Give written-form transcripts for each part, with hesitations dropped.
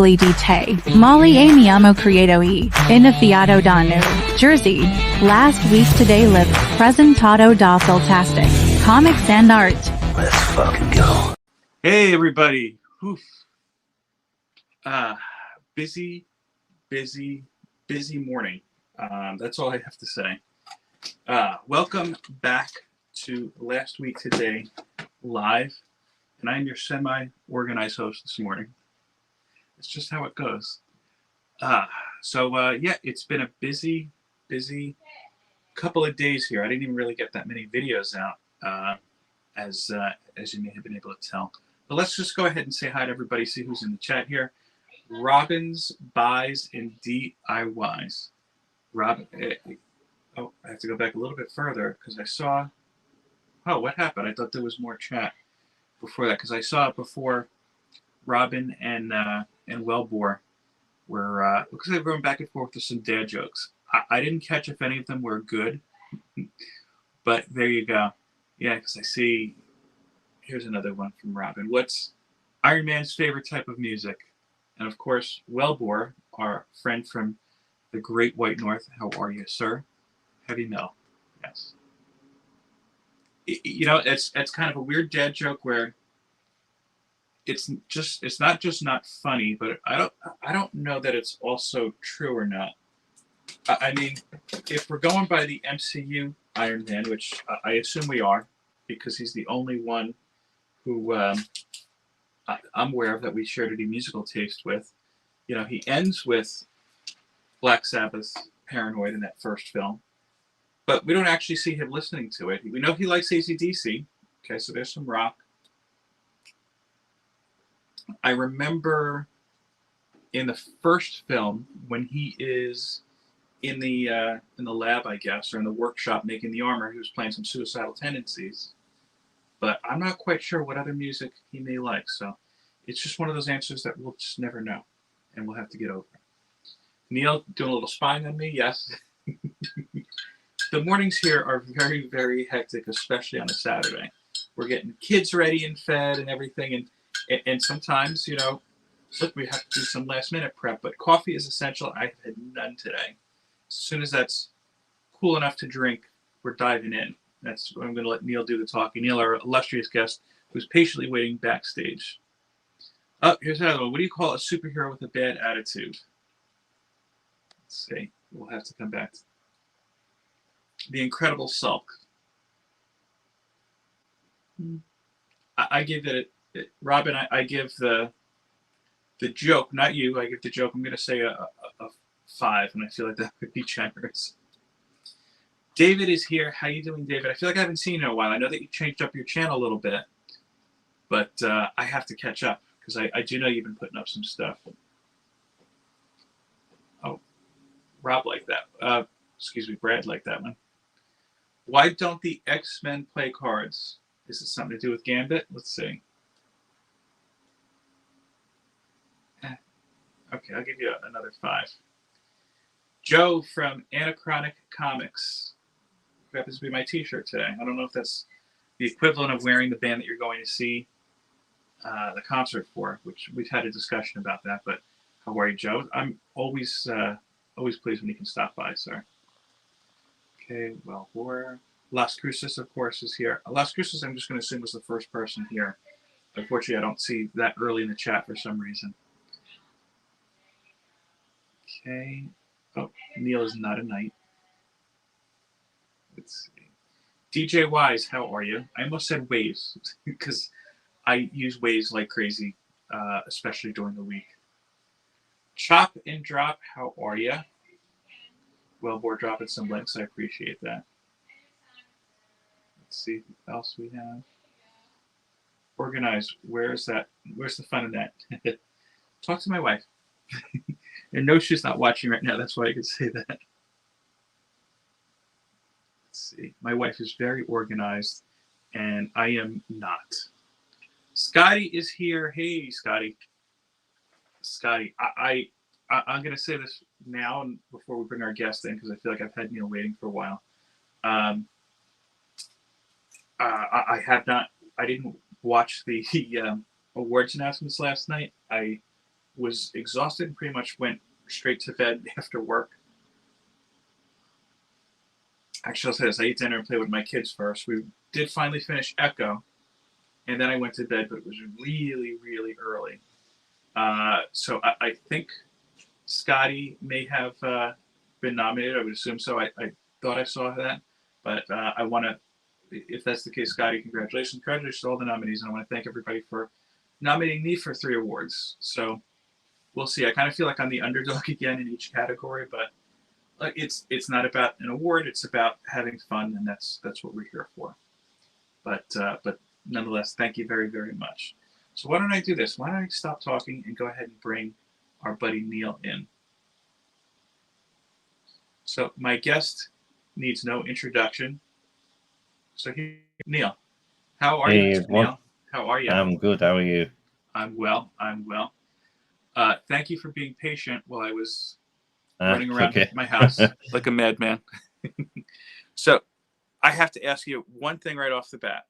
di te, Molly amiamo credo e, iniziato da New Jersey. Last week today lived, presentato da Fantastic, Comics and Art. Let's fucking go. Hey everybody. Oof. Busy morning. That's all I have to say. Welcome back to Last Week Today Live. And I'm your semi-organized host this morning. It's just how it goes. Yeah, it's been a busy couple of days here. I didn't even really get that many videos out, as you may have been able to tell. But let's just go ahead and say hi to everybody, see who's in the chat here. Robin's Buys and DIYs. Robin, oh, I have to go back a little bit further because I saw, oh, what happened? I thought there was more chat before that because I saw it before Robin and Wellbore were, looks like they were going back and forth with some dad jokes. I didn't catch if any of them were good, but there you go. Yeah, because I see, here's another one from Robin. What's Iron Man's favorite type of music? And of course, Wellbore, our friend from the Great White North. How are you, sir? Heavy metal. Yes. You know, it's kind of a weird dad joke where it's not just not funny, but I don't know that it's also true or not. I mean, if we're going by the MCU Iron Man, which I assume we are, because he's the only one who I'm aware of that we shared any musical taste with. You know, he ends with Black Sabbath's Paranoid in that first film, but we don't actually see him listening to it. We know he likes AC/DC. Okay, so there's some rock. I remember in the first film when he is in the lab, I guess, or in the workshop making the armor, he was playing some Suicidal Tendencies. But I'm not quite sure what other music he may like. So it's just one of those answers that we'll just never know, and we'll have to get over. Neil, doing a little spying on me? Yes. The mornings here are very, very hectic, especially on a Saturday. We're getting kids ready and fed and everything, and sometimes, you know, look, we have to do some last-minute prep, but coffee is essential. I've had none today. As soon as that's cool enough to drink, we're diving in. That's what I'm going to let Neil do the talking. Neil, our illustrious guest, who's patiently waiting backstage. Oh, here's another one. What do you call a superhero with a bad attitude? Let's see. We'll have to come back to the Incredible Sulk. I give it, Robin, I give the joke, not you, I give the joke, I'm going to say a 5, and I feel like that would be generous. David is here. How you doing, David? I feel like I haven't seen you in a while. I know that you changed up your channel a little bit, but I have to catch up because I do know you've been putting up some stuff. Oh, Rob liked that. Excuse me, Brad liked that one. Why don't the X-Men play cards? Is it something to do with Gambit? Let's see. Okay, I'll give you another 5. Joe from Anachronic Comics. Happens to be my t-shirt today. I don't know if that's the equivalent of wearing the band that you're going to see the concert for, which we've had a discussion about that, but how are you, Joe? I'm always pleased when you can stop by, sir. Okay, well, Las Cruces, of course, is here. Las Cruces, I'm just going to assume, was the first person here. Unfortunately, I don't see that early in the chat for some reason. Okay. Oh, Neil is not a knight. Let's see. DJ Wise, how are you? I almost said Waves because I use Waves like crazy, especially during the week. Chop and Drop, how are you? Well, we're dropping some links. I appreciate that. Let's see what else we have. Organized. Where's that? Where's the fun in that? Talk to my wife. And no, she's not watching right now. That's why I could say that. Let's see. My wife is very organized, and I am not. Scotty is here. Hey, Scotty. Scotty, I'm going to say this now and before we bring our guest in because I feel like I've had Neil waiting for a while. I have not. I didn't watch the awards announcements last night. I was exhausted and pretty much went straight to bed after work. Actually, I'll say this. I ate dinner and played with my kids first. We did finally finish Echo, and then I went to bed, but it was really, really early. So I think Scotty may have been nominated. I would assume so. I thought I saw that, but I want to, if that's the case, Scotty, congratulations. Congratulations to all the nominees, and I want to thank everybody for nominating me for 3 awards. So we'll see. I kind of feel like I'm the underdog again in each category, but it's not about an award. It's about having fun, and that's what we're here for. But nonetheless, thank you very, very much. So why don't I do this? Why don't I stop talking and go ahead and bring our buddy Neil in? So my guest needs no introduction. So here, Neil, how are you, Mr. Neil? How are you? I'm good. How are you? I'm well. Thank you for being patient while I was running around my house like a madman. So I have to ask you one thing right off the bat.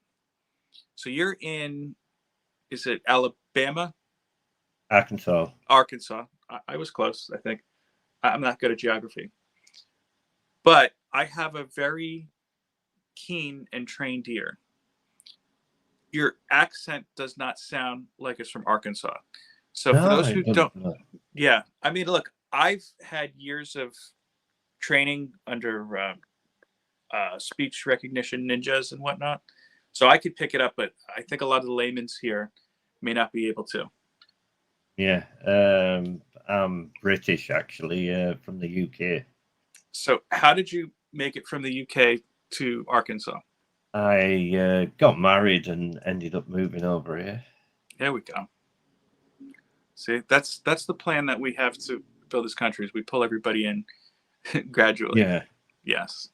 So you're in, is it Alabama? Arkansas. I was close, I think. I'm not good at geography. But I have a very keen and trained ear. Your accent does not sound like it's from Arkansas. So for those who don't, yeah, I mean, look, I've had years of training under speech recognition ninjas and whatnot, so I could pick it up. But I think a lot of the layman's here may not be able to. Yeah, I'm British actually, from the UK. So how did you make it from the UK to Arkansas? I got married and ended up moving over here. There we go. See, that's the plan that we have to build this country. Is we pull everybody in gradually. Yeah. Yes.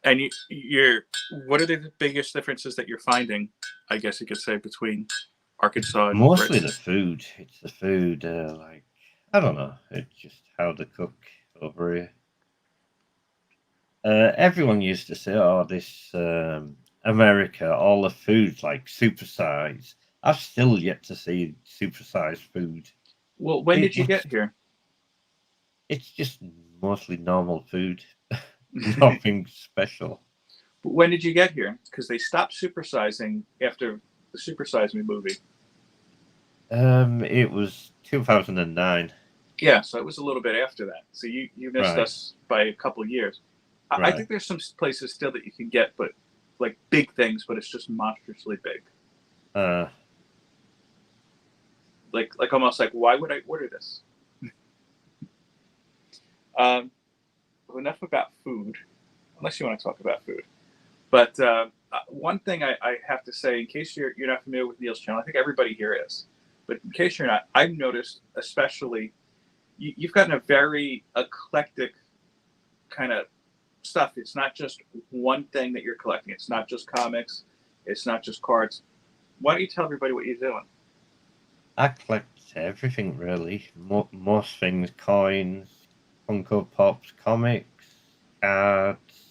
And you're. What are the biggest differences that you're finding? I guess you could say between Arkansas and mostly the food. It's the food. Like I don't know. It's just how they cook over here. Everyone used to say, "Oh, this America, all the food's like supersized." I've still yet to see supersized food. Well, when did you get here? It's just mostly normal food, nothing special. But when did you get here? Because they stopped supersizing after the Super Size Me movie. It was 2009. Yeah, so it was a little bit after that. So you missed us by a couple of years. I think there's some places still that you can get, but like big things, but it's just monstrously big. Like almost like, why would I order this? Enough about food, unless you want to talk about food. But one thing I have to say, in case you're not familiar with Neil's channel, I think everybody here is. But in case you're not, I've noticed, especially, you've gotten a very eclectic kind of stuff. It's not just one thing that you're collecting. It's not just comics. It's not just cards. Why don't you tell everybody what you're doing? I collect everything, really. Most things, coins, Funko Pops, comics, cards.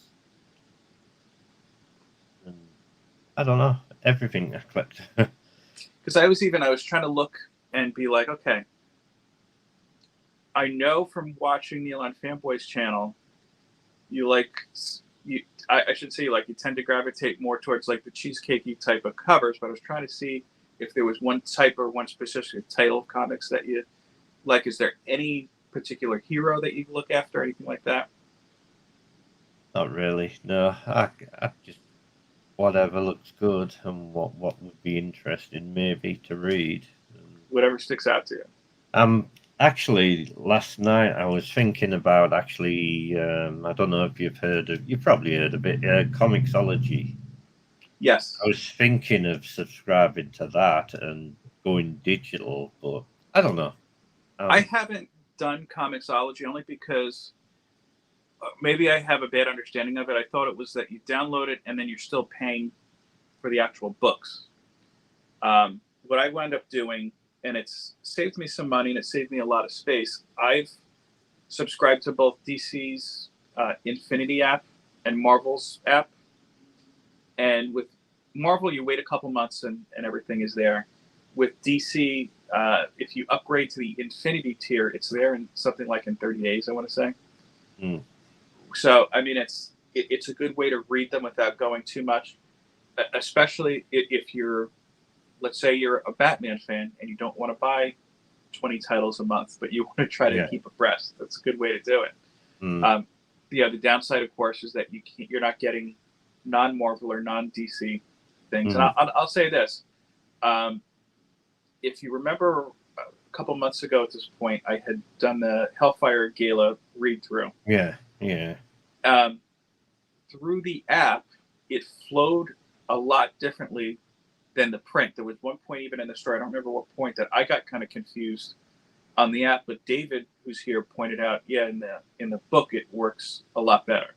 And I don't know. Everything I collect. Because I was trying to look and be like, okay, I know from watching Neil on Fanboy's channel, I should say you tend to gravitate more towards like the cheesecakey type of covers, but I was trying to see if there was one type or one specific title of comics that you like. Is there any particular hero that you look after, anything like that? Not really. No, I just whatever looks good and what would be interesting maybe to read. Whatever sticks out to you. Actually, last night I was thinking about I don't know if you've probably heard of it, Comixology. Yes. I was thinking of subscribing to that and going digital, but I don't know. I haven't done Comixology only because maybe I have a bad understanding of it. I thought it was that you download it and then you're still paying for the actual books. What I wound up doing, and it's saved me some money and it saved me a lot of space, I've subscribed to both DC's Infinity app and Marvel's app. And with Marvel, you wait a couple months and everything is there. With DC, if you upgrade to the Infinity tier, it's there in something like in 30 days, I want to say. Mm. So, I mean, it's a good way to read them without going too much, especially if you're, let's say you're a Batman fan and you don't want to buy 20 titles a month, but you want to try to keep abreast. That's a good way to do it. Mm. The downside, of course, is that you're not getting non-Marvel or non-DC things. And I'll say this. If you remember a couple months ago at this point, I had done the Hellfire Gala read-through. Yeah. Through the app, it flowed a lot differently than the print. There was one point even in the story, I don't remember what point, that I got kind of confused on the app, but David, who's here, pointed out, in the book it works a lot better.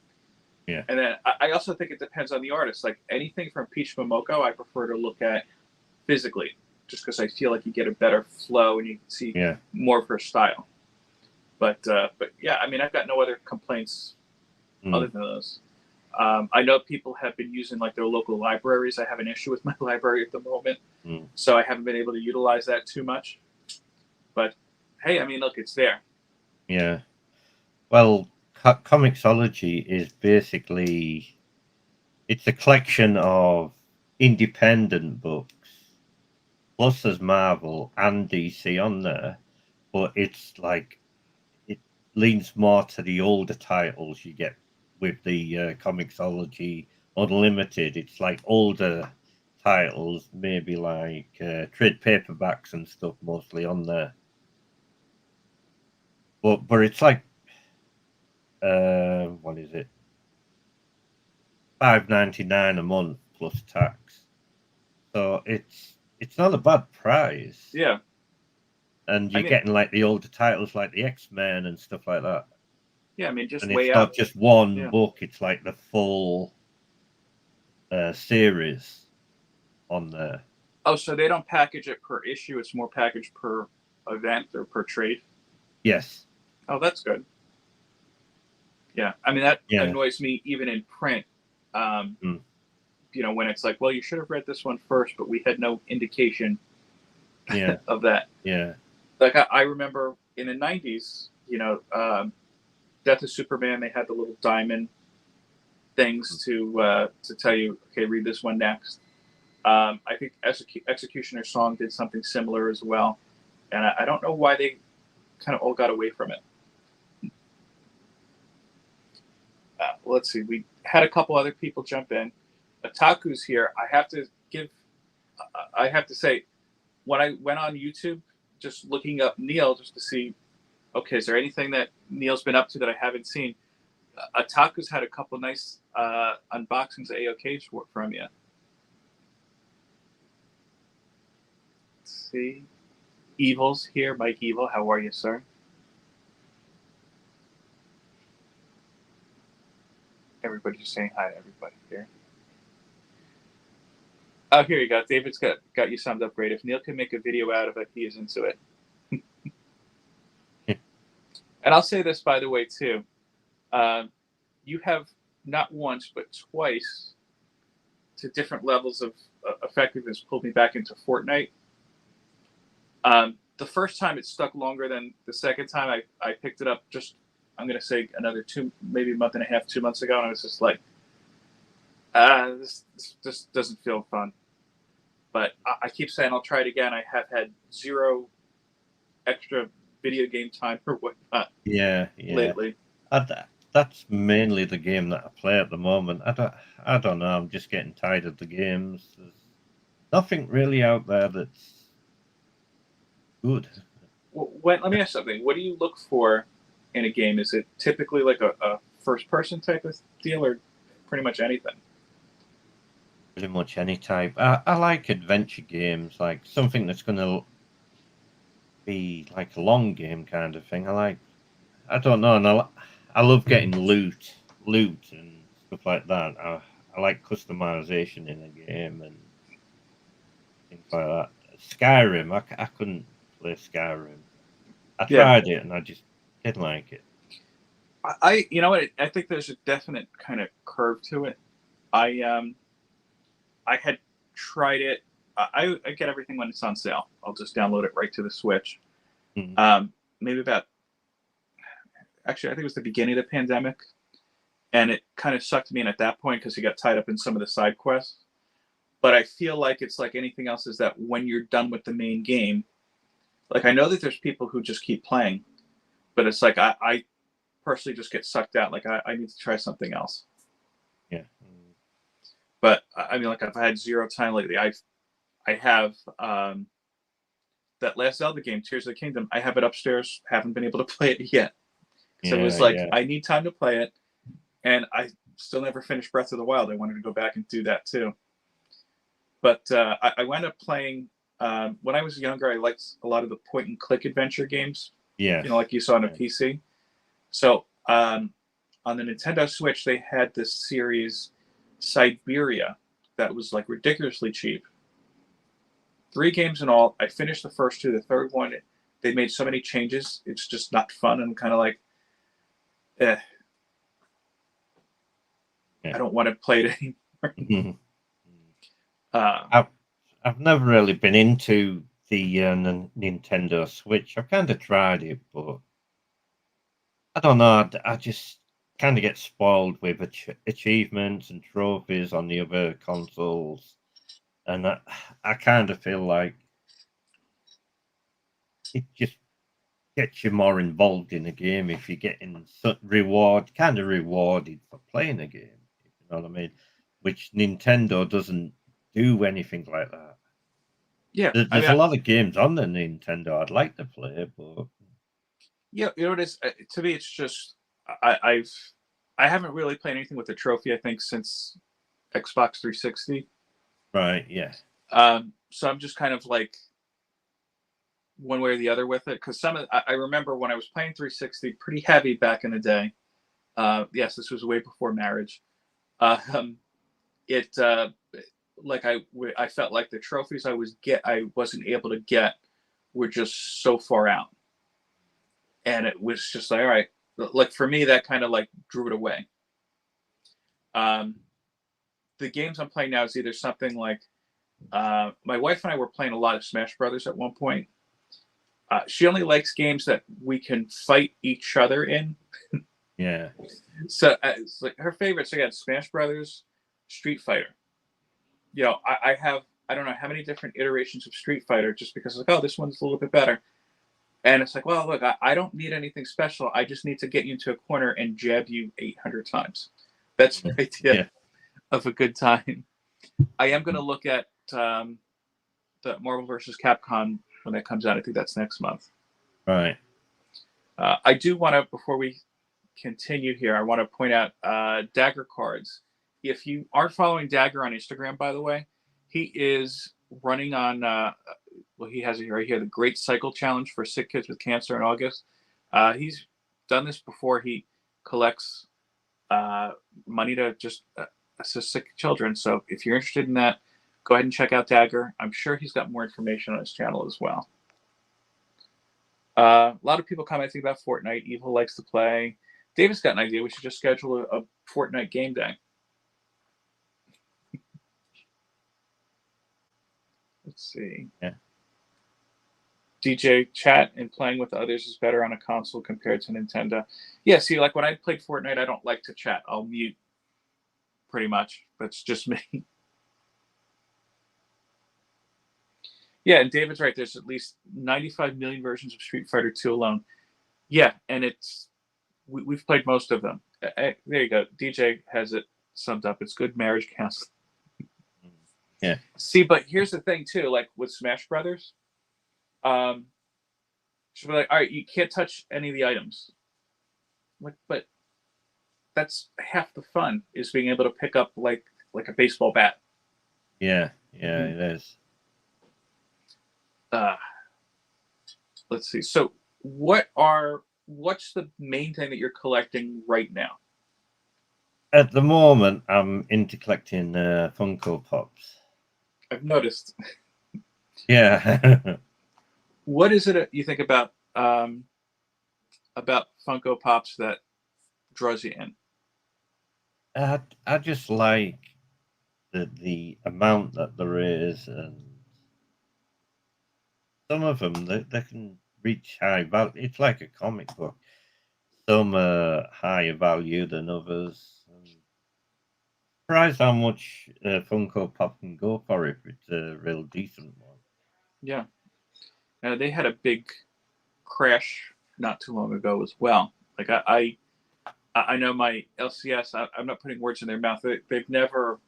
Yeah. And then I also think it depends on the artist. Like anything from Peach Momoko, I prefer to look at physically, just because I feel like you get a better flow and you can see more of her style. But yeah, I mean, I've got no other complaints other than those. I know people have been using like their local libraries. I have an issue with my library at the moment, so I haven't been able to utilize that too much. But hey, I mean, look, it's there. Yeah. Well, Comixology is basically, it's a collection of independent books, plus there's Marvel and DC on there, but it's like, it leans more to the older titles you get with the Comixology Unlimited. It's like older titles, maybe like trade paperbacks and stuff, mostly on there. But it's like, what is it? $5.99 a month plus tax. So it's not a bad price. Yeah. And you're getting like the older titles like the X-Men and stuff like that. Yeah, I mean, just and way it's out. not just one book, it's like the full series on there. Oh, so they don't package it per issue, it's more packaged per event or per trade? Yes. Oh, that's good. Yeah, I mean, that annoys me even in print. When it's like, well, you should have read this one first, but we had no indication of that. Yeah. Like, I remember in the 90s, Death of Superman, they had the little diamond things to tell you, okay, read this one next. I think Executioner's Song did something similar as well. And I don't know why they kind of all got away from it. Let's see. We had a couple other people jump in. Otaku's here. I have to say, when I went on YouTube, just looking up Neil just to see, okay, is there anything that Neil's been up to that I haven't seen? Otaku's had a couple nice unboxings of AOKs from you. Let's see. Evil's here. Mike Evil, how are you, sir? Everybody's just saying hi to everybody here. Oh, here you go. David's got you summed up great. If Neil can make a video out of it, he is into it. And I'll say this, by the way, too. You have not once, but twice, to different levels of effectiveness, pulled me back into Fortnite. The first time it stuck longer than the second time. I picked it up just, I'm going to say, another maybe a month and a half, 2 months ago, and I was just like, this just doesn't feel fun. But I keep saying I'll try it again. I have had zero extra video game time or whatnot. Lately. That's mainly the game that I play at the moment. I don't know. I'm just getting tired of the games. There's nothing really out there that's good. Well, let me ask something. What do you look for in a game? Is it typically like a first-person type of deal, or pretty much anything? Pretty much any type. I like adventure games, like something that's going to be like a long game kind of thing. I don't know, and I love getting loot and stuff like that. I like customization in a game and things like that. Skyrim, I couldn't play Skyrim. I tried it and I just didn't like it. You know what? I think there's a definite kind of curve to it. I had tried it I get everything when it's on sale. I'll just download it right to the Switch. Mm. Maybe about, actually, I think it was the beginning of the pandemic, and it kind of sucked me in at that point because you got tied up in some of the side quests. But I feel like it's like anything else, is that when you're done with the main game, like I know that there's people who just keep playing, but it's like I personally just get sucked out. Like I need to try something else. Yeah. But I mean, like I've had zero time lately. I have that last Zelda game, Tears of the Kingdom. I have it upstairs. Haven't been able to play it yet. So it was like Yeah. I need time to play it, and I still never finished Breath of the Wild. I wanted to go back and do that too. But I wound up playing. When I was younger, I liked a lot of the point and click adventure games. Yeah. You know, like you saw on a PC. So on the Nintendo Switch, they had this series, Siberia, that was like ridiculously cheap. 3 games in all. I finished the first 2. The third one, they made so many changes. It's just not fun. And kind of like, eh, I don't want to play it anymore. I've never really been into the Nintendo Switch. I've kind of tried it, but I don't know. I just kind of get spoiled with achievements and trophies on the other consoles, and I kind of feel like it just gets you more involved in a game if you're getting kind of rewarded for playing a game. If you know what I mean? Which Nintendo doesn't do anything like that. Yeah, There's a lot of games on the Nintendo I'd like to play, but yeah, you know what it is? To me, it's just I haven't really played anything with a trophy. I think since Xbox 360. right, yeah. So I'm just kind of like one way or the other with it, because I remember when I was playing 360 pretty heavy back in the day. Yes, this was way before marriage. It like I felt like the trophies I wasn't able to get were just so far out, and it was just like, all right, like for me that kind of like drew it away. Um, the games I'm playing now is either something like my wife and I were playing a lot of Smash Brothers at one point. She only likes games that we can fight each other in. Yeah. So it's like her favorites again: Smash Brothers, Street Fighter. You know, I have I don't know how many different iterations of Street Fighter, just because like, oh, this one's a little bit better. And it's like, well, look, I don't need anything special. I just need to get you into a corner and jab you 800 times. That's my idea of a good time. I am going to look at the Marvel vs. Capcom when that comes out. I think that's next month. Right. I do want to, before we continue here, I want to point out Dagger Cards. If you aren't following Dagger on Instagram, by the way, he is running on, well, he has it right here, the Great Cycle Challenge for Sick Kids with Cancer in August. He's done this before. He collects money to just assist sick children. So if you're interested in that, go ahead and check out Dagger. I'm sure he's got more information on his channel as well. A lot of people commenting about Fortnite. Evil likes to play. David's got an idea. We should just schedule a Fortnite game day. Let's see. Yeah. DJ chat and playing with others is better on a console compared to Nintendo. Yeah, see, like when I played Fortnite, I don't like to chat. I'll mute pretty much. That's just me. Yeah, and David's right. There's at least 95 million versions of Street Fighter 2 alone. Yeah, and we've played most of them. There you go. DJ has it summed up. It's good marriage counseling. Yeah. See, but here's the thing too. Like with Smash Brothers, she'll be like, "All right, you can't touch any of the items." Like, but that's half the fun, is being able to pick up like a baseball bat. Yeah, it is. Let's see. So, what's the main thing that you're collecting right now? At the moment, I'm into collecting Funko Pops. I've noticed. Yeah. What is it you think about Funko Pops that draws you in? I just like the amount that there is, and some of them they can reach high value. It's like a comic book. Some are higher value than others. Surprised how much Funko Pop can go for if it's a real decent one. Yeah. They had a big crash not too long ago as well. Like I know my LCS. I'm not putting words in their mouth. They've never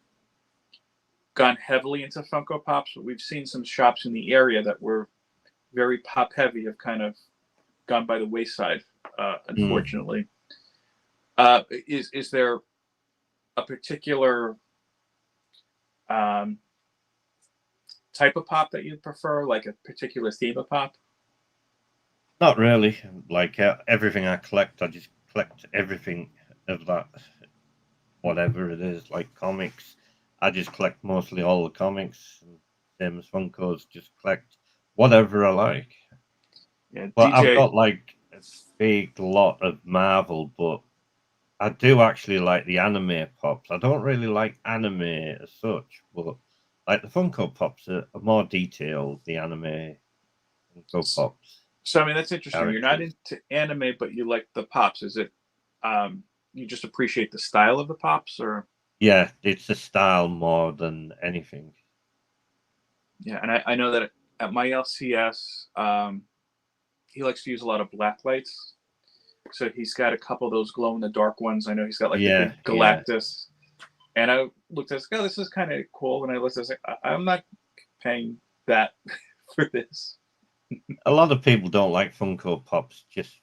gone heavily into Funko Pops, but we've seen some shops in the area that were very pop heavy have kind of gone by the wayside, Mm. unfortunately. Is there a particular um, type of pop that you prefer, like a particular theme of pop? Not really. Like everything I collect, I just collect everything of that, whatever it is. Like comics, I just collect mostly all the comics. And same as Funkos, just collect whatever I like. Yeah, But I've DJ. got like a big lot of Marvel, but I do actually like the anime pops. I don't really like anime as such, but like the Funko Pops are more detailed. The anime Funko Pops So I mean, that's interesting. You're not characters. into anime, but you like the pops. Is it you just appreciate the style of the pops, or Yeah, it's the style more than anything. yeah? And I know that at my LCS, he likes to use a lot of black lights. So he's got a couple of those glow in the dark ones. I know he's got like the Yeah, big yeah. Galactus. And I looked at this, oh, this is kind of cool. And I looked at this, I'm not paying that for this. A lot of people don't like Funko Pops just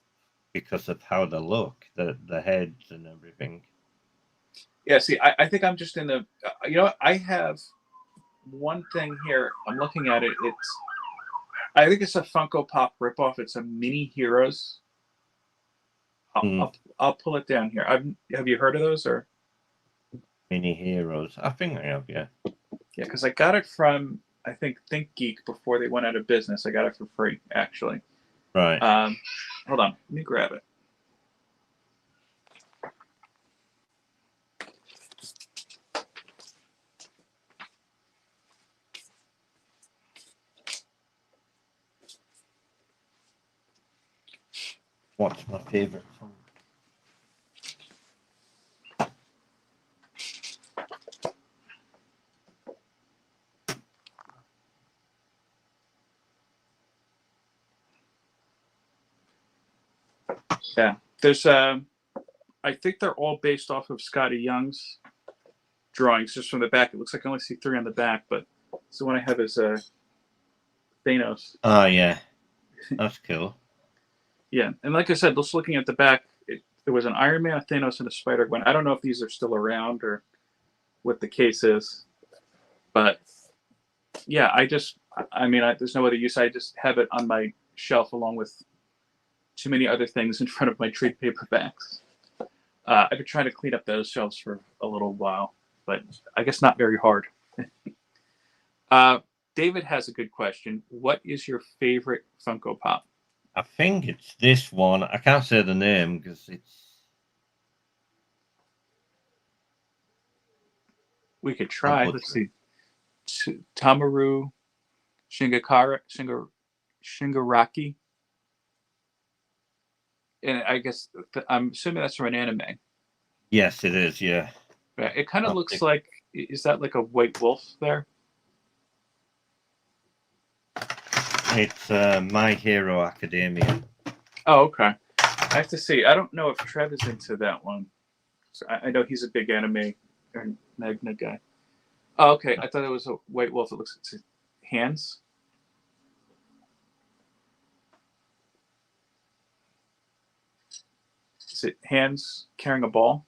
because of how they look, the heads and everything. Yeah, see, I think I'm just in the, I have one thing here. I'm looking at it. I think it's a Funko Pop ripoff. It's a Mini Heroes. I'll, Mm, I'll, I'll pull it down here. Have you heard of those? Or mini heroes. I think I have, yeah. yeah, because I got it from, I think ThinkGeek before they went out of business. I got it for free, actually. Right. Hold on, let me grab it. What's my favorite song? Yeah, there's I think they're all based off of Scotty Young's drawings, just from the back. It looks like I only see three on the back, but the one I have is Thanos. Oh, yeah. That's cool. Yeah, and like I said, just looking at the back, there was an Iron Man, a Thanos, and a Spider Gwen. I don't know if these are still around or what the case is, but yeah, there's no other use. I just have it on my shelf along with too many other things in front of my trade paperbacks. I've been trying to clean up those shelves for a little while, but I guess not very hard. uh, David has a good question. What is your favorite Funko Pop? I think it's this one. I can't say the name because it's. We could I'll try. go Let's through. see. Tamaru Shingaraki. And I guess I'm assuming that's from an anime. Yes, it is. Yeah. Yeah, it kind of I'll looks pick- like, is that like a white wolf there? It's My Hero Academia. Oh, okay. I have to see. I don't know if Trev is into that one. So I know he's a big anime or Magna guy. Oh, okay. I thought it was a white wolf. It looks like hands. Is it hands carrying a ball?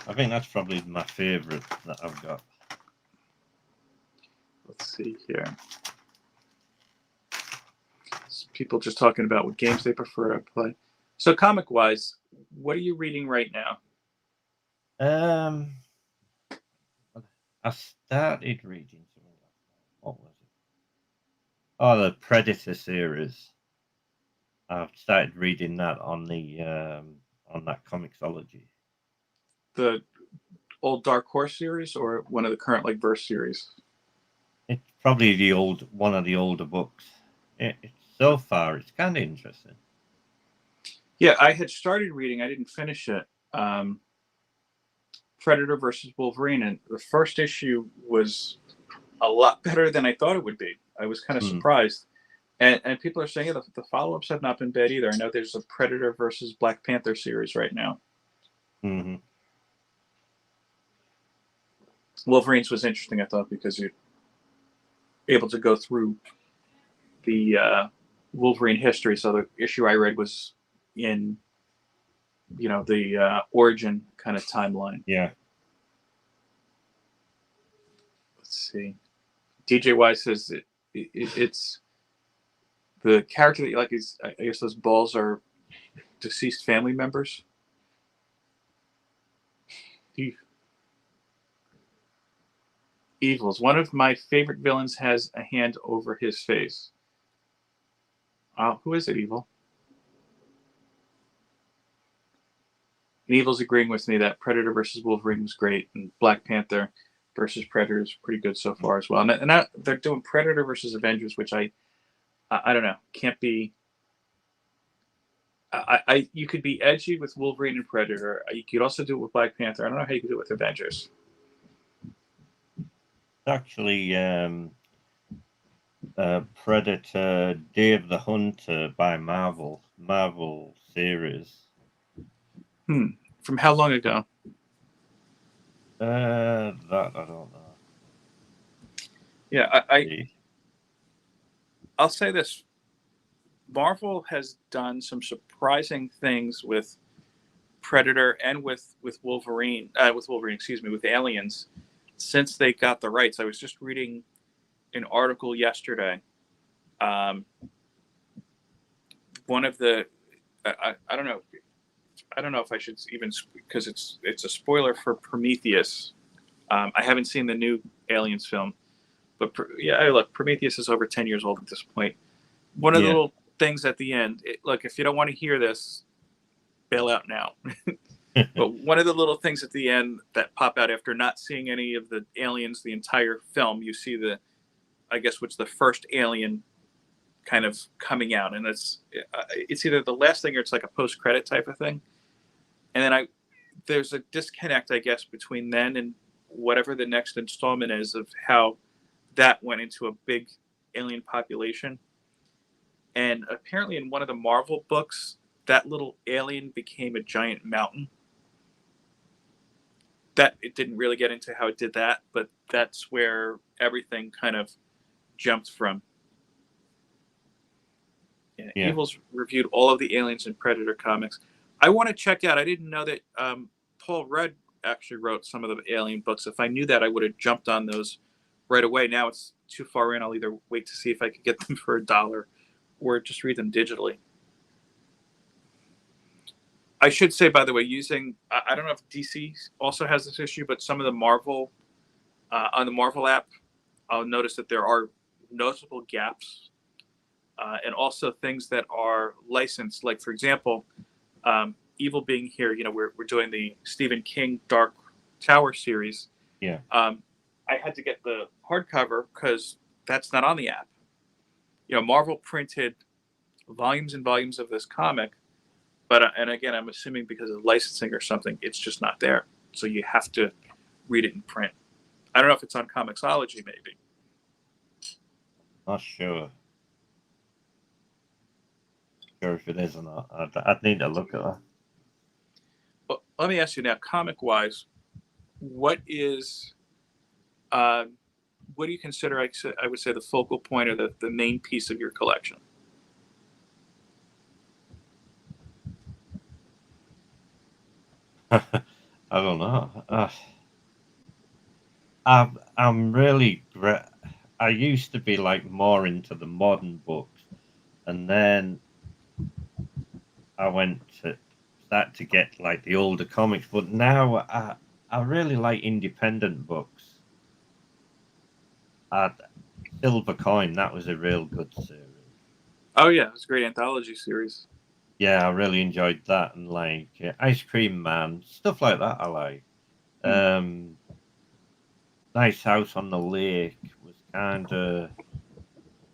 I think that's probably my favorite that I've got. Let's see here. People just talking about what games they prefer to play. So, comic wise, what are you reading right now? Um, I started reading something like that. What was it? Oh, the Predator series. I've started reading that on the on that Comixology. The old Dark Horse series or one of the current like verse series? It's probably one of the older books. So far, it's kind of interesting. Yeah, I had started reading. I didn't finish it. Predator versus Wolverine, and the first issue was a lot better than I thought it would be. I was kind of Hmm. surprised. And people are saying the follow-ups have not been bad either. I know there's a Predator versus Black Panther series right now. Hmm. Wolverine's was interesting, I thought, because you're able to go through the Wolverine history. So the issue I read was in, the origin kind of timeline. Yeah. Let's see. DJ Wise says it's the character that you like is, I guess those balls are deceased family members. Evils. One of my favorite villains has a hand over his face. Who is it, Evil? And Evil's agreeing with me that Predator versus Wolverine was great, and Black Panther versus Predator is pretty good so far as well. And now they're doing Predator versus Avengers, which I don't know, can't be. You could be edgy with Wolverine and Predator. You could also do it with Black Panther. I don't know how you could do it with Avengers. Actually, Predator, Day of the Hunter by Marvel series. From how long ago? That I don't know. Yeah, I'll say this. Marvel has done some surprising things with Predator and with Wolverine, with Aliens, since they got the rights. I was just reading an article yesterday. One of the, I don't know if I should even, because it's a spoiler for Prometheus. I haven't seen the new Aliens film, but look, Prometheus is over 10 years old at this point. One of the little things at the end, look, if you don't want to hear this, bail out now. But one of the little things at the end that pop out after not seeing any of the aliens the entire film, you see which the first alien kind of coming out, and it's either the last thing or it's like a post-credit type of thing. And then there's a disconnect, I guess, between then and whatever the next installment is of how that went into a big alien population. And apparently in one of the Marvel books, that little alien became a giant mountain. That it didn't really get into how it did that, but that's where everything kind of jumped from. Yeah. Evil's reviewed all of the Aliens and Predator comics. I want to check out. I didn't know that Paul Rudd actually wrote some of the Alien books. If I knew that, I would have jumped on those right away. Now it's too far in. I'll either wait to see if I could get them for $1 or just read them digitally. I should say, by the way, I don't know if DC also has this issue, but some of the Marvel, on the Marvel app, I'll notice that there are noticeable gaps, and also things that are licensed. Like, for example, Evil being here, we're doing the Stephen King Dark Tower series. Yeah. I had to get the hardcover because that's not on the app. Marvel printed volumes and volumes of this comic, but and again, I'm assuming because of licensing or something, it's just not there. So you have to read it in print. I don't know if it's on Comixology, maybe. Not sure. Sure if it is or not. I'd need to look at that. Well, let me ask you now, comic-wise, what do you consider, I would say, the focal point or the main piece of your collection? I don't know. I'm really. I used to be like more into the modern books, and then I went to start to get like the older comics. But now I really like independent books. Silver Coin, that was a real good series. Oh yeah, it's a great anthology series. Yeah, I really enjoyed that, and like Ice Cream Man, stuff like that. I like. Nice House on the Lake was kind of.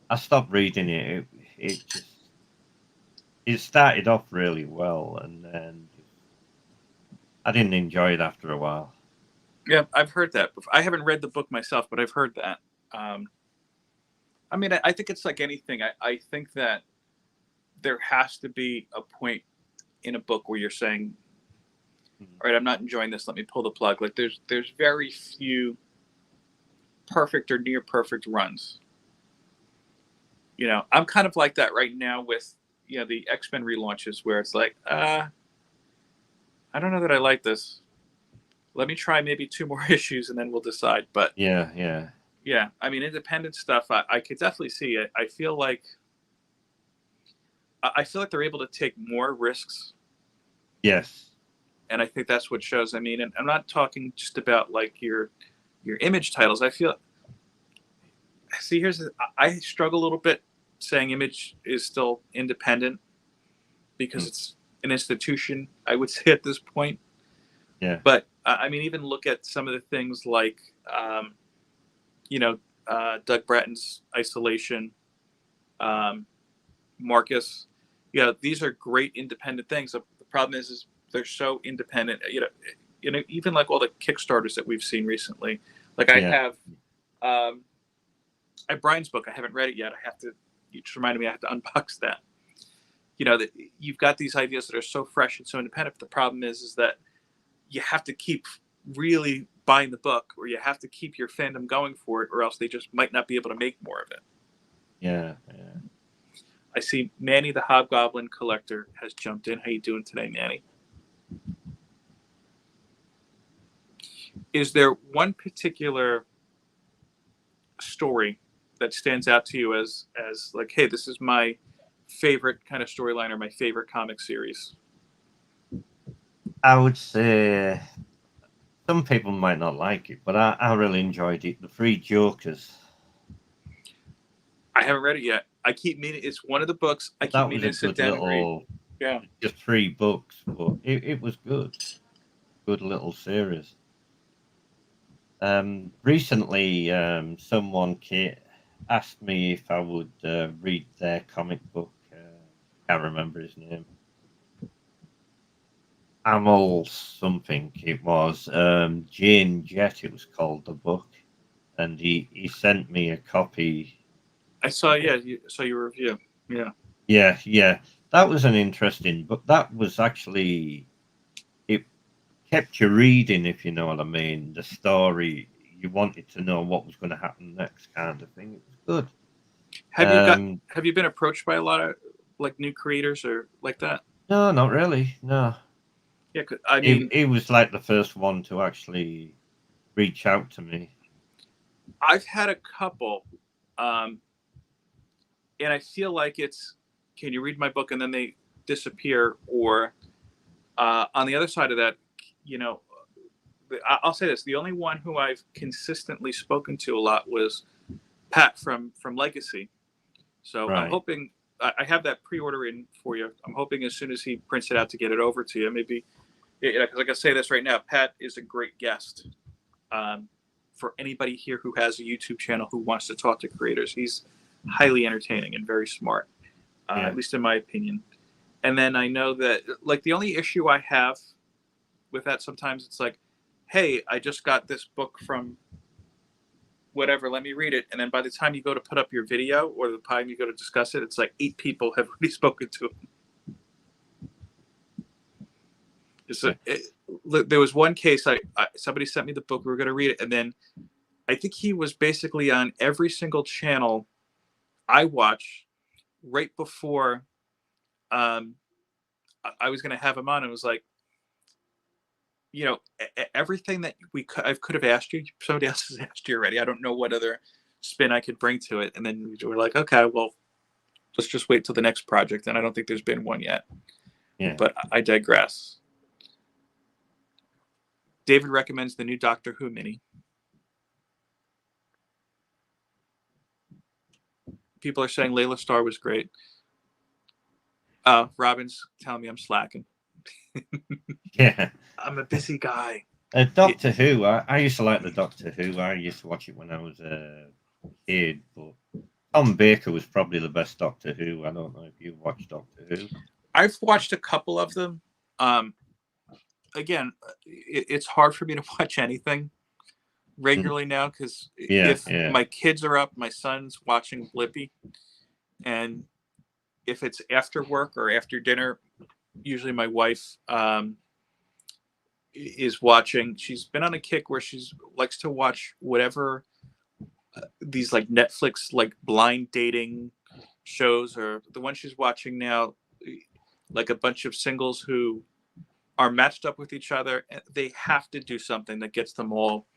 I stopped reading it. It just it started off really well, and then I didn't enjoy it after a while. Yeah, I've heard that before. I haven't read the book myself, but I've heard that. I mean, I think it's like anything. I think that there has to be a point in a book where you're saying, Mhm. all right, I'm not enjoying this. Let me pull the plug. Like there's very few perfect or near perfect runs. You know, I'm kind of like that right now with, you know, the X-Men relaunches where it's like, I don't know that I like this. Let me try maybe 2 more issues and then we'll decide. But Yeah. yeah, I mean, independent stuff, I could definitely see it. I feel like they're able to take more risks, Yes. and I think that's what shows. I mean, and I'm not talking just about like your image titles. I feel, see, I struggle a little bit saying Image is still independent because Mm. it's an institution, I would say at this point. Yeah. But I mean, even look at some of the things like, you know, Doug Bratton's Isolation, um, Marcus. You know, these are great independent things. The problem is they're so independent. You know, even like all the Kickstarters that we've seen recently. Like I Yeah. have, I have Brian's book. I haven't read it yet. I have to. You just reminded me. I have to unbox that. You know that you've got these ideas that are so fresh and so independent. But the problem is that you have to keep really buying the book, or you have to keep your fandom going for it, or else they just might not be able to make more of it. Yeah. I see Manny the Hobgoblin Collector has jumped in. How you doing today, Manny? Is there one particular story that stands out to you as like, hey, this is my favorite kind of storyline or my favorite comic series? I would say some people might not like it, but I really enjoyed it. The Three Jokers. I haven't read it yet. I keep meaning, it's one of the books I keep That was meaning a to sit good down and read. little, Yeah. just 3 books, but it was good. Good little series. Recently, someone asked me if I would read their comic book. Can't remember his name. Amal something it was. Jane Jet, it was called, the book. And he sent me a copy. I saw, yeah, saw your review. Yeah. Yeah. That was an interesting book. That was actually, it kept you reading, if you know what I mean. The story, you wanted to know what was going to happen next, kind of thing. It was good. Have you been approached by a lot of like new creators or like that? No, not really. No, Yeah, I mean, he was like the first one to actually reach out to me. I've had a couple, um, and I feel like it's, can you read my book, and then they disappear, or on the other side of that, you know, I'll say this: the only one who I've consistently spoken to a lot was Pat from Legacy. So I'm Right. hoping I have that pre-order in for you. I'm hoping as soon as he prints it out to get it over to you. Maybe, because like I say this right now, Pat is a great guest. For anybody here who has a YouTube channel who wants to talk to creators, he's highly entertaining and very smart, Yeah. at least in my opinion. And then I know that, like, the only issue I have with that sometimes it's like, hey, I just got this book from whatever, let me read it. And then by the time you go to put up your video or the time you go to discuss it, it's like 8 people have already spoken to him. There was one case, somebody sent me the book, we were going to read it, and then I think he was basically on every single channel I watch right before I was going to have him on. It was like, you know, everything that I could have asked you, somebody else has asked you already. I don't know what other spin I could bring to it. And then we're like, okay, well, let's just wait till the next project. And I don't think there's been one yet. Yeah. But I digress. David recommends the new Doctor Who mini. People are saying Layla Starr was great. Robin's telling me I'm slacking. Yeah. I'm a busy guy. Doctor Who. I used to like the Doctor Who. I used to watch it when I was a kid, but Tom Baker was probably the best Doctor Who. I don't know if you watched Doctor Who. I've watched a couple of them. Again, it's hard for me to watch anything regularly now because if Yeah. my kids are up, my son's watching Blippi, and if it's after work or after dinner, usually my wife is watching. She's been on a kick where she's likes to watch whatever these like Netflix like blind dating shows, or the one she's watching now, like a bunch of singles who are matched up with each other, and they have to do something that gets them all,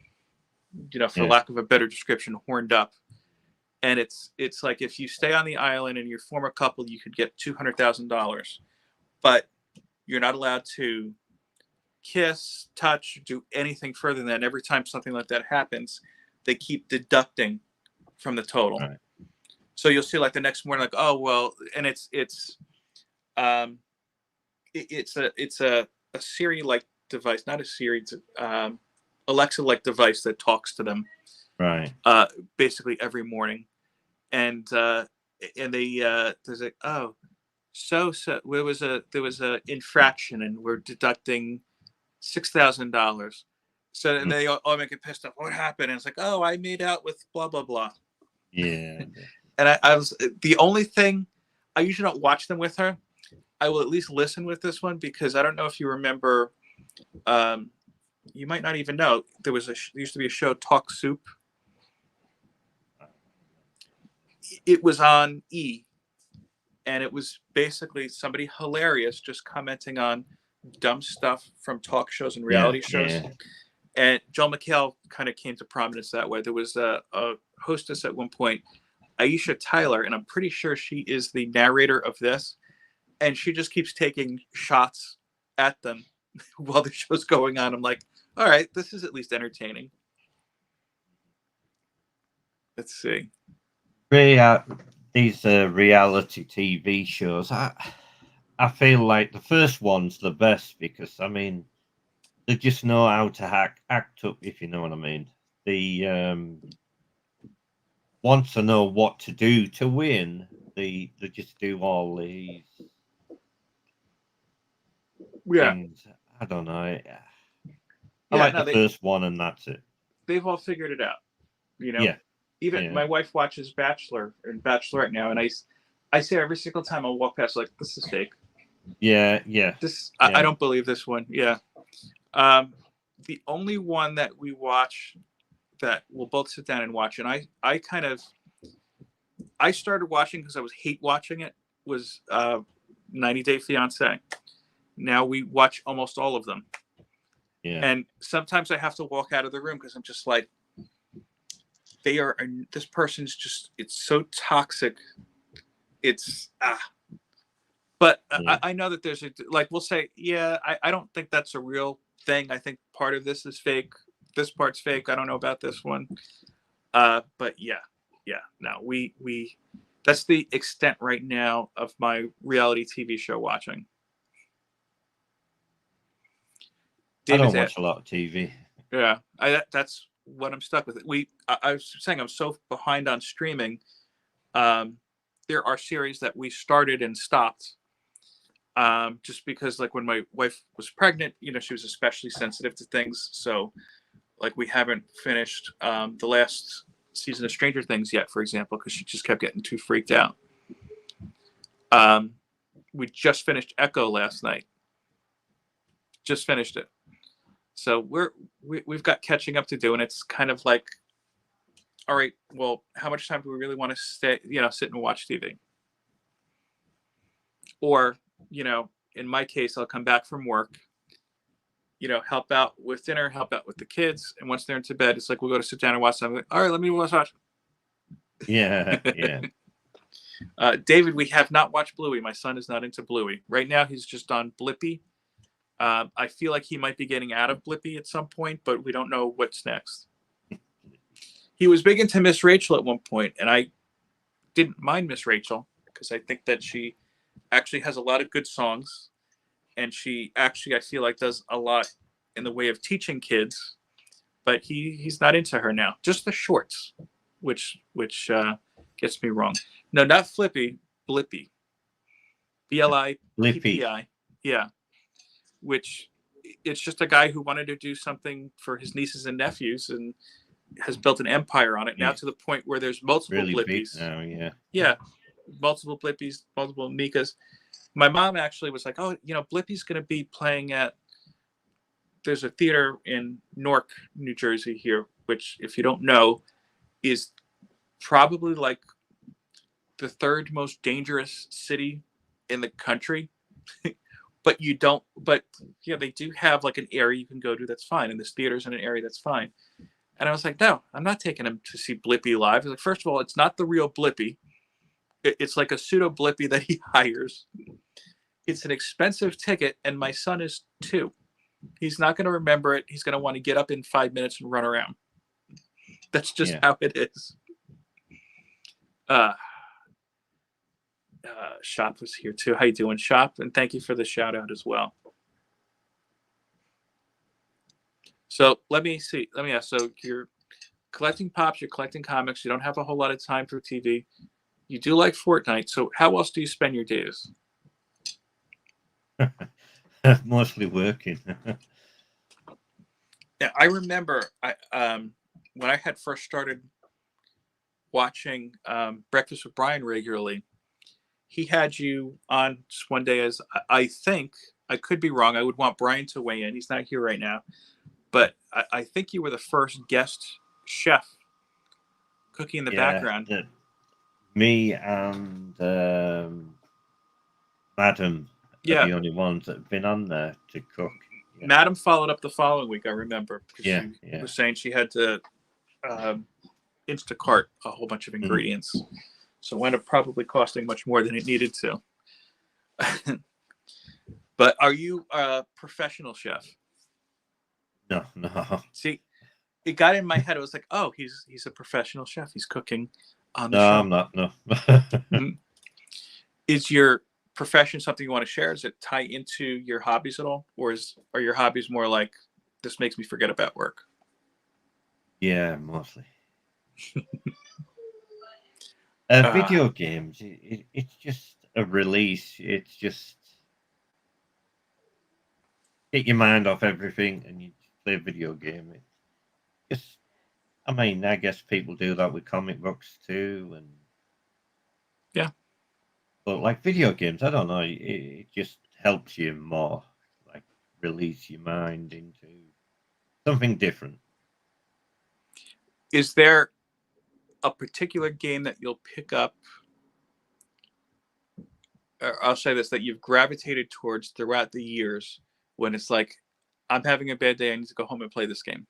for lack of a better description, horned up. And it's like if you stay on the island and you form a couple, you could get $200,000, but you're not allowed to kiss, touch, do anything further than that. And every time something like that happens, they keep deducting from the total. Right. So you'll see like the next morning, like, oh well, and it's a Siri like device, not a Siri, it's Alexa like device that talks to them Right. basically every morning, and they there's like, oh, so there was a infraction and we're deducting $6,000. So and they all make it pissed off. What happened? And it's like, oh, I made out with blah blah blah. Yeah. And I was the only thing, I usually don't watch them with her. I will at least listen with this one because I don't know if you remember. You might not even know there used to be a show, Talk Soup. It was on E, and it was basically somebody hilarious just commenting on dumb stuff from talk shows and reality shows. Yeah. And Joel McHale kind of came to prominence that way. There was a hostess at one point, Aisha Tyler, and I'm pretty sure she is the narrator of this. And she just keeps taking shots at them while the show's going on. I'm like, all right, this is at least entertaining. Let's see. These reality TV shows, I feel like the first one's the best because, I mean, they just know how to act up, if you know what I mean. They want to know what to do to win. They just do all these things. I don't know. I like the first one, and that's it. They've all figured it out, Yeah. Even my wife watches Bachelor and Bachelorette now, and I say every single time I walk past, like, this is fake. Yeah. I don't believe this one. Yeah. The only one that we watch that we'll both sit down and watch, and I started watching because I was hate watching it, was 90 Day Fiancé. Now we watch almost all of them. Yeah. And sometimes I have to walk out of the room because I'm just like, this person's just, it's so toxic. It's, But I know that there's we'll say, I don't think that's a real thing. I think part of this is fake. This part's fake. I don't know about this one. But no, we that's the extent right now of my reality TV show watching. I don't watch a lot of TV. Yeah, that's what I'm stuck with. I was saying I'm so behind on streaming. There are series that we started and stopped. Just because, like, when my wife was pregnant, she was especially sensitive to things. So, like, we haven't finished the last season of Stranger Things yet, for example, because she just kept getting too freaked out. We just finished Echo last night. Just finished it. So we've got catching up to do, and it's kind of like, all right, well, how much time do we really want to stay, sit and watch TV? Or, in my case, I'll come back from work, help out with dinner, help out with the kids. And once they're into bed, it's like, we'll go to sit down and watch something. All right, let me watch. Yeah. David, we have not watched Bluey. My son is not into Bluey. Right now, he's just on Blippi. I feel like he might be getting out of Blippi at some point, but we don't know what's next. He was big into Miss Rachel at one point, and I didn't mind Miss Rachel because I think that she actually has a lot of good songs, and she actually, I feel like, does a lot in the way of teaching kids, but he's not into her now. Just the shorts, which gets me wrong. No, not Flippy, Blippy, Lippy. BLIPPI. Yeah, which it's just a guy who wanted to do something for his nieces and nephews and has built an empire on it now, Yeah. to the point where there's multiple Really big Blippies. now, yeah. Yeah, multiple Blippies, multiple Mikas. My mom actually was like, "Oh, Blippy's going to be playing at." There's a theater in Newark, New Jersey here, which, if you don't know, is probably like the third most dangerous city in the country. But you don't. But yeah, they do have like an area you can go to that's fine, and this theater's in an area that's fine. And I was like, no, I'm not taking him to see Blippy live. I was like, first of all, it's not the real Blippy. It's like a pseudo Blippy that he hires. It's an expensive ticket, and my son is 2. He's not going to remember it. He's going to want to get up in 5 minutes and run around. That's just how it is. Shop was here too. How you doing, Shop? And thank you for the shout out as well. So let me see. Let me ask. So you're collecting pops, you're collecting comics, you don't have a whole lot of time for TV. You do like Fortnite. So how else do you spend your days? Mostly working. Yeah, I remember when I had first started watching Breakfast with Brian regularly, he had you on one day as, I think, I could be wrong, I would want Brian to weigh in. He's not here right now. But I think you were the first guest chef cooking in the background. Me and Madam are the only ones that have been on there to cook. Yeah. Madam followed up the following week, I remember. She was saying she had to Instacart a whole bunch of ingredients. So it wound up probably costing much more than it needed to. But are you a professional chef? No. See, it got in my head. I was like, oh, he's a professional chef. He's cooking on the show. No, I'm not. No. Is your profession something you want to share? Does it tie into your hobbies at all? Or are your hobbies more like, this makes me forget about work? Yeah, mostly. Video games, it's just a release. It's just get your mind off everything and you play a video game. It's just, I guess people do that with comic books too, and yeah. But like video games, I don't know. It just helps you more, like release your mind into something different. Is there a particular game that you'll pick up, or I'll say this, that you've gravitated towards throughout the years when it's like, I'm having a bad day, I need to go home and play this game?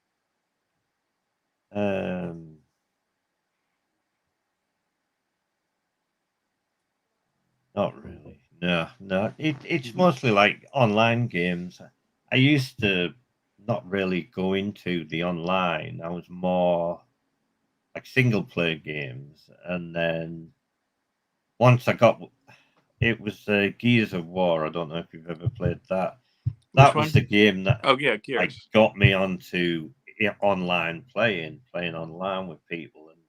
Not really. No. It's mostly like online games. I used to not really go into the online. I was more like single player games, and then once I got it was Gears of War. I don't know if you've ever played that. That was the game that Gears got me onto online playing online with people, and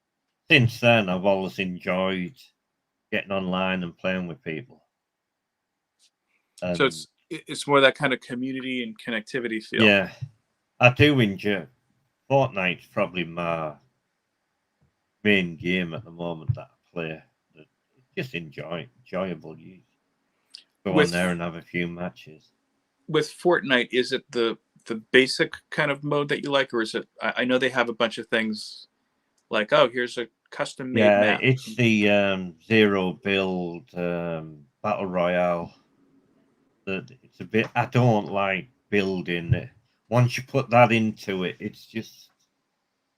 since then I've always enjoyed getting online and playing with people. So it's more that kind of community and connectivity feel. Yeah, I do enjoy. Fortnite's probably my main game at the moment that I play. It's just enjoyable. You go on there and have a few matches. With Fortnite, is it the basic kind of mode that you like, or is it? I know they have a bunch of things like, oh, here's a custom made map. It's the zero build battle royale. It's a bit. I don't like building it. Once you put that into it, it's just,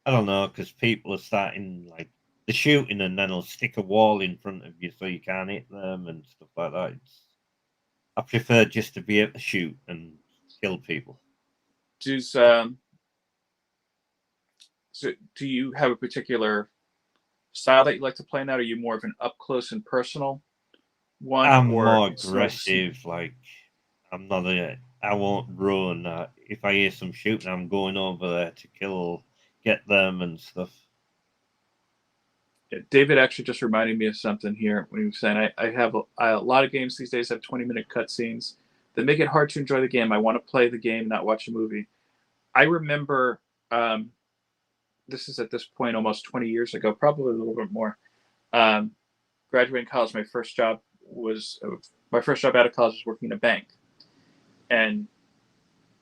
I don't know, because people are starting like the shooting, and then they'll stick a wall in front of you so you can't hit them and stuff like that. I prefer just to be able to shoot and kill people. So do you have a particular style that you like to play now? Are you more of an up close and personal one? I'm more aggressive. Like, I'm not I won't run. If I hear some shooting, I'm going over there to get them and stuff. Yeah, David actually just reminded me of something here when he was saying I have a lot of games these days have 20-minute cutscenes that make it hard to enjoy the game. I want to play the game, not watch a movie. I remember um, this is at this point almost 20 years ago, probably a little bit more. Um, Graduating college, my first job out of college was working in a bank, and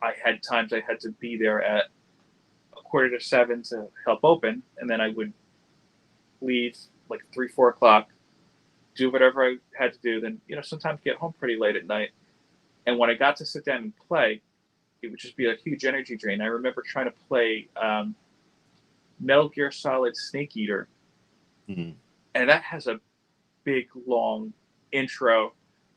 I had times I had to be there at 6:45 to help open, and then I would leave like 3, 4 o'clock, do whatever I had to do. Then sometimes get home pretty late at night, and when I got to sit down and play, it would just be a huge energy drain. I remember trying to play Metal Gear Solid Snake Eater, Mm-hmm. and that has a big long intro,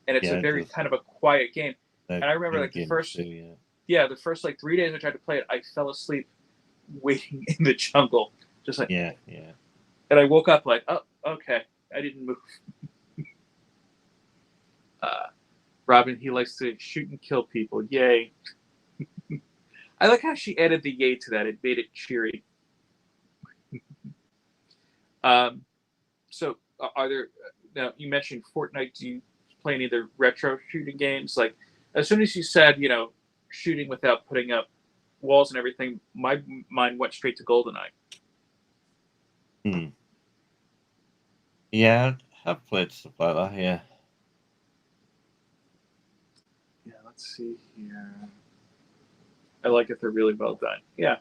and it's Yeah, a it very does. kind of a quiet game. They're And I remember like big the games first, too, yeah. yeah, the first like 3 days I tried to play it, I fell asleep waiting in the jungle, just like, Yeah, yeah. and I woke up like, oh, okay, I didn't move. Robin, he likes to shoot and kill people. Yay! I like how she added the yay to that. It made it cheery. Um, so, are there? Now you mentioned Fortnite. Do you play any of the retro shooting games? Like, as soon as you said, shooting without putting up walls and everything, my mind went straight to GoldenEye. Hmm. Yeah, I've played stuff like that, yeah. Yeah, let's see here. I like if they're really well done. Yeah,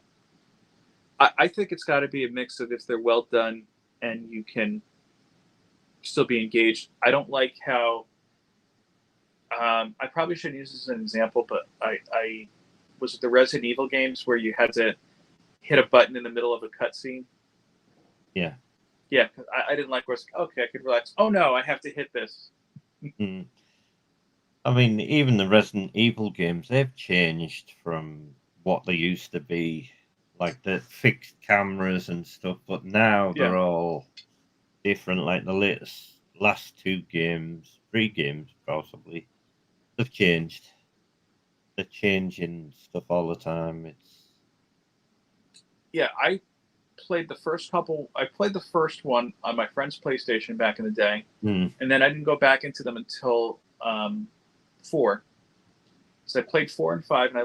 I think it's got to be a mix of if they're well done and you can still be engaged. I don't like how. I probably should use this as an example, but I was it the Resident Evil games where you had to hit a button in the middle of a cutscene. Yeah. Yeah, I didn't like where it's okay. I could relax. Oh no, I have to hit this. Mm. I mean, even the Resident Evil games, they've changed from what they used to be, like the fixed cameras and stuff, but now Yeah, they're all different. Like the last two games, three games possibly, they've changed. They're changing stuff all the time. It's yeah. I played the first one on my friend's PlayStation back in the day, mm, and then I didn't go back into them until 4. So I played 4 and 5, and I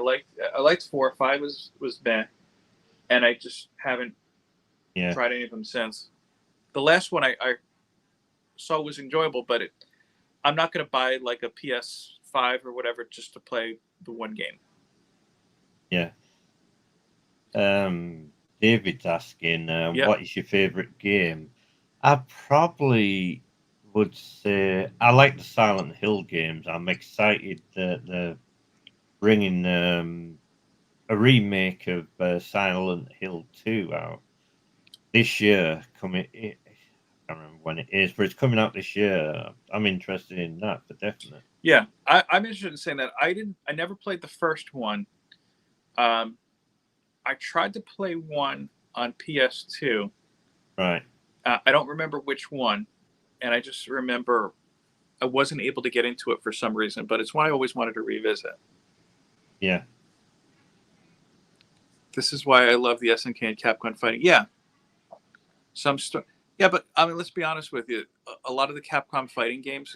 liked 4. 5 was meh, and I just haven't yeah, tried any of them since. The last one I saw was enjoyable, but I'm not going to buy like a PS5 or whatever just to play the one game. yeah. David's asking, Yep. what is your favorite game? I probably would say I like the Silent Hill games. I'm excited that they're bringing a remake of Silent Hill 2 out this year. I can't remember when it is, but it's coming out this year. I'm interested in that for definite. Yeah, I'm interested in saying that I never played the first one. Um, I tried to play one on PS2. Right. I don't remember which one, and I just remember I wasn't able to get into it for some reason. But it's one I always wanted to revisit. Yeah. This is why I love the SNK and Capcom fighting. Yeah, yeah, but I mean, let's be honest with you. A lot of the Capcom fighting games,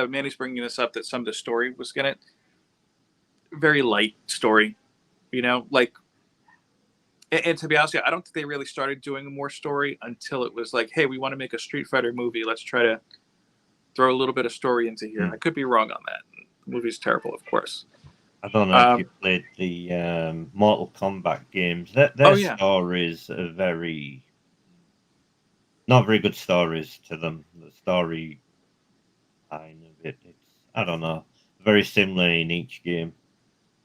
Manny's bringing this up that some of the story was gonna very light story, like. And to be honest, I don't think they really started doing more story until it was like, hey, we want to make a Street Fighter movie. Let's try to throw a little bit of story into here. I could be wrong on that. The movie's terrible, of course. I don't know if you played the Mortal Kombat games. Their Oh yeah, stories are not very good stories to them. The story line of I don't know, very similar in each game.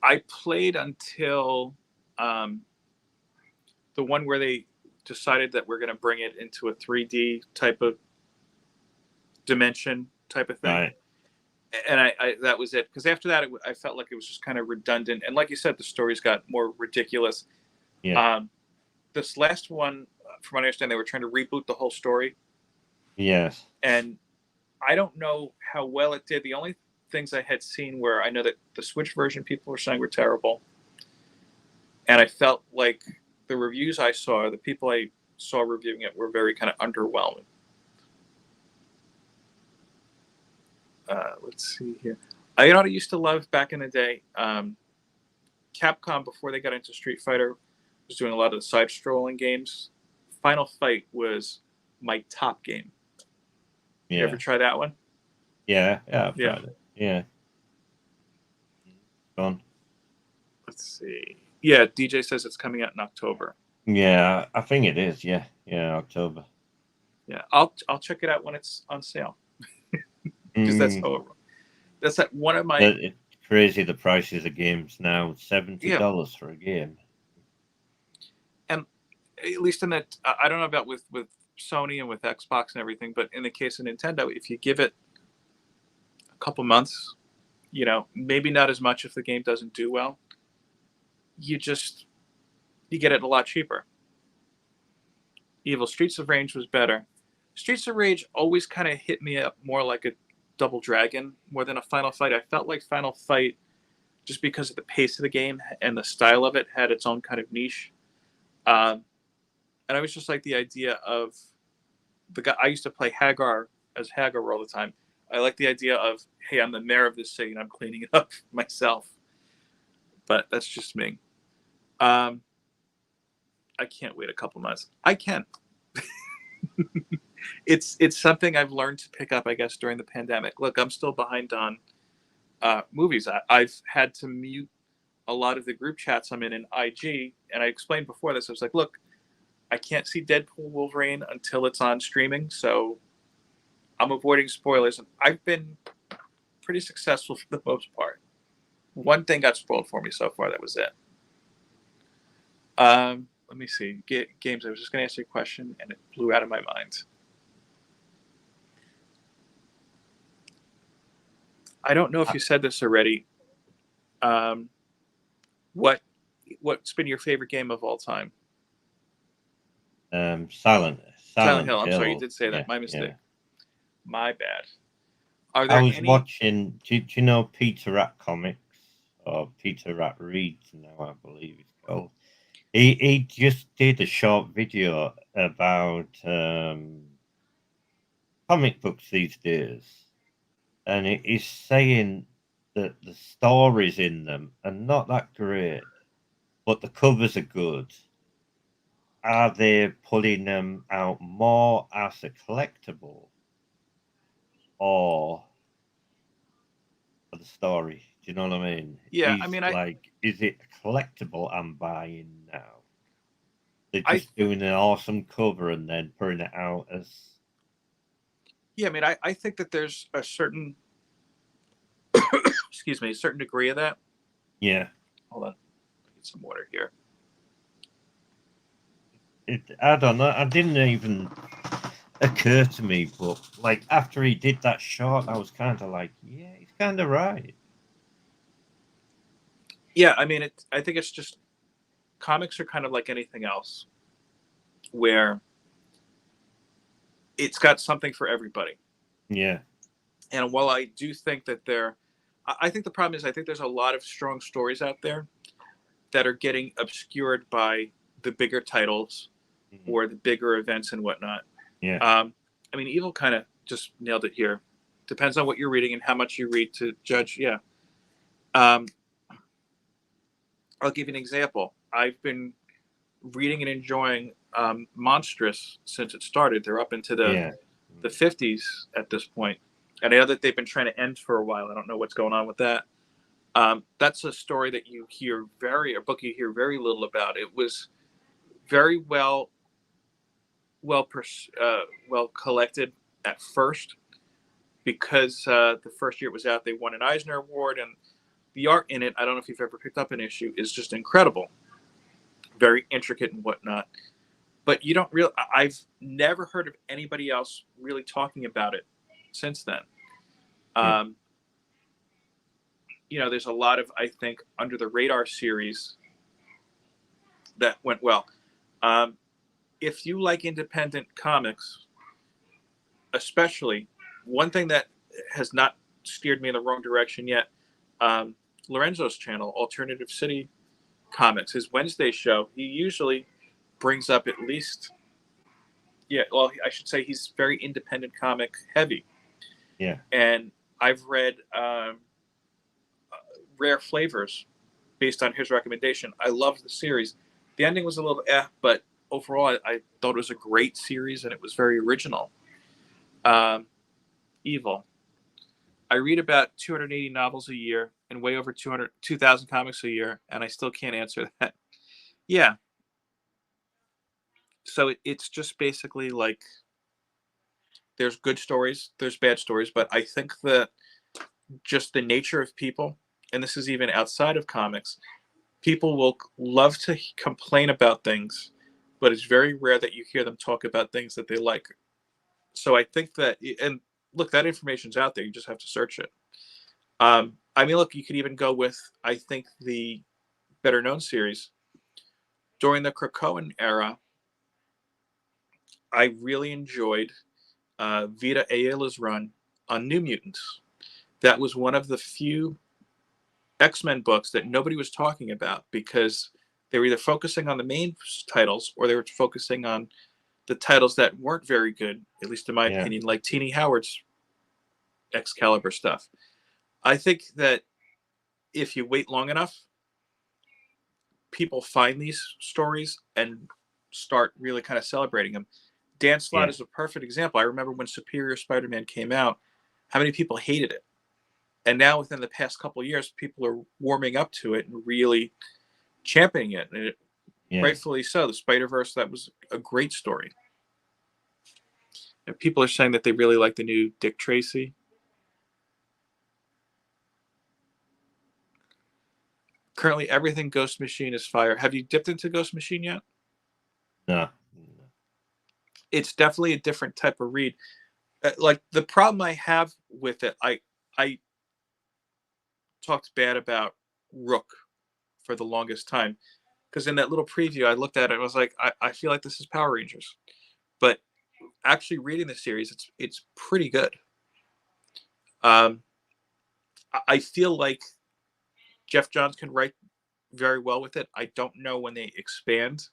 I played until the one where they decided that we're going to bring it into a 3D type of dimension type of thing. Right. And I that was it, because after that I felt like it was just kind of redundant, and like you said, the stories got more ridiculous. Yeah. This last one, from what I understand, they were trying to reboot the whole story, Yes. and I don't know how well it did. The only things I had seen where I know that the Switch version people were saying were terrible, and I felt like the reviews I saw, the people I saw reviewing it, were very kind of underwhelming. Let's see here. You know what I used to love back in the day? Capcom, before they got into Street Fighter, was doing a lot of the side-scrolling games. Final Fight was my top game. Yeah. You ever try that one? Yeah, I've Yeah. tried it. Yeah. Fun. Let's see. Yeah, DJ says it's coming out in October. Yeah, I think it is. Yeah, October. Yeah, I'll check it out when it's on sale. Because that's that one of my. It's crazy the prices of games now. $70 for a game. And at least in that, I don't know about with Sony and with Xbox and everything, but in the case of Nintendo, if you give it a couple months, maybe not as much if the game doesn't do well, you get it a lot cheaper. Evil Streets of Rage was better. Streets of Rage always kind of hit me up more like a Double Dragon more than a Final Fight. I felt like Final Fight, just because of the pace of the game and the style of it, had its own kind of niche. And I was just like the idea of the guy. I used to play Hagar as Hagar all the time. I like the idea of, hey, I'm the mayor of this city and I'm cleaning it up myself. But that's just me. I can't wait a couple months. I can. It's something I've learned to pick up, I guess, during the pandemic. Look, I'm still behind on movies. I've had to mute a lot of the group chats I'm in IG, and I explained before this. I was like, look, I can't see Deadpool Wolverine until it's on streaming, so I'm avoiding spoilers. And I've been pretty successful for the most part. One thing got spoiled for me so far. That was it. Let me see. Games. I was just going to ask you a question, and it blew out of my mind. I don't know if you said this already. What's been your favorite game of all time? Silent Hill. I'm sorry, you did say that. Yeah, My mistake. Yeah. My bad. Are there I was watching. Do you know Peter Rat Comics, or Peter Rat Reads now? I believe it's called. He just did a short video about comic books these days, and he's saying that the stories in them are not that great, but the covers are good. Are they putting them out more as a collectible or for the story? Do you know what I mean? Yeah, is it a collectible I'm buying now? They're just doing an awesome cover and then putting it out as. Yeah, I think that there's a certain, excuse me, a certain degree of that. Yeah. Hold on, get some water here. I don't know. It didn't even occur to me, but like after he did that shot, I was kind of like, yeah, he's kind of right. Yeah, I think it's just comics are kind of like anything else, where it's got something for everybody. Yeah. And while I do think that I think the problem is I think there's a lot of strong stories out there that are getting obscured by the bigger titles or the bigger events and whatnot. Yeah. Evil kind of just nailed it here. Depends on what you're reading and how much you read to judge. Yeah. I'll give you an example. I've been reading and enjoying Monstrous since it started. They're up into the 50s at this point. And I know that they've been trying to end for a while. I don't know what's going on with that. That's a story that you hear a book you hear very little about. It was very well collected at first, because the first year it was out, they won an Eisner Award, and the art in it, I don't know if you've ever picked up an issue, is just incredible. Very intricate and whatnot. But I've never heard of anybody else really talking about it since then. There's a lot of, I think, Under the Radar series that went well. If you like independent comics, especially, one thing that has not steered me in the wrong direction yet. Lorenzo's channel, Alternative City Comics, his Wednesday show, he usually brings up at least, yeah, well, I should say he's very independent comic heavy. Yeah. And I've read Rare Flavors based on his recommendation. I loved the series. The ending was a little but overall I thought it was a great series and it was very original. Evil. I read about 280 novels a year and way over 2,000 comics a year, and I still can't answer that. Yeah. So it's just basically like there's good stories, there's bad stories, but I think that just the nature of people, and this is even outside of comics, people will love to complain about things, but it's very rare that you hear them talk about things that they like. So I think that, and look, that information's out there. You just have to search it. I mean, look, you could even go with, I think, the better known series. During the Krakoan era, I really enjoyed Vita Ayala's run on New Mutants. That was one of the few X-Men books that nobody was talking about because they were either focusing on the main titles or they were focusing on the titles that weren't very good, at least in my opinion, like Teenie Howard's Excalibur stuff. I think that if you wait long enough, people find these stories and start really kind of celebrating them. Dan Slott is a perfect example. I remember when Superior Spider-Man came out, how many people hated it. And now within the past couple of years, people are warming up to it and really championing it. And rightfully so. The Spider-Verse, that was a great story. And people are saying that they really like the new Dick Tracy. Currently, everything Ghost Machine is fire. Have you dipped into Ghost Machine yet? No. It's definitely a different type of read. Like the problem I have with it, I talked bad about Rook for the longest time because in that little preview I looked at it and was like, I feel like this is Power Rangers, but actually reading the series, it's pretty good. I feel like Jeff Johns can write very well with it. I don't know when they expand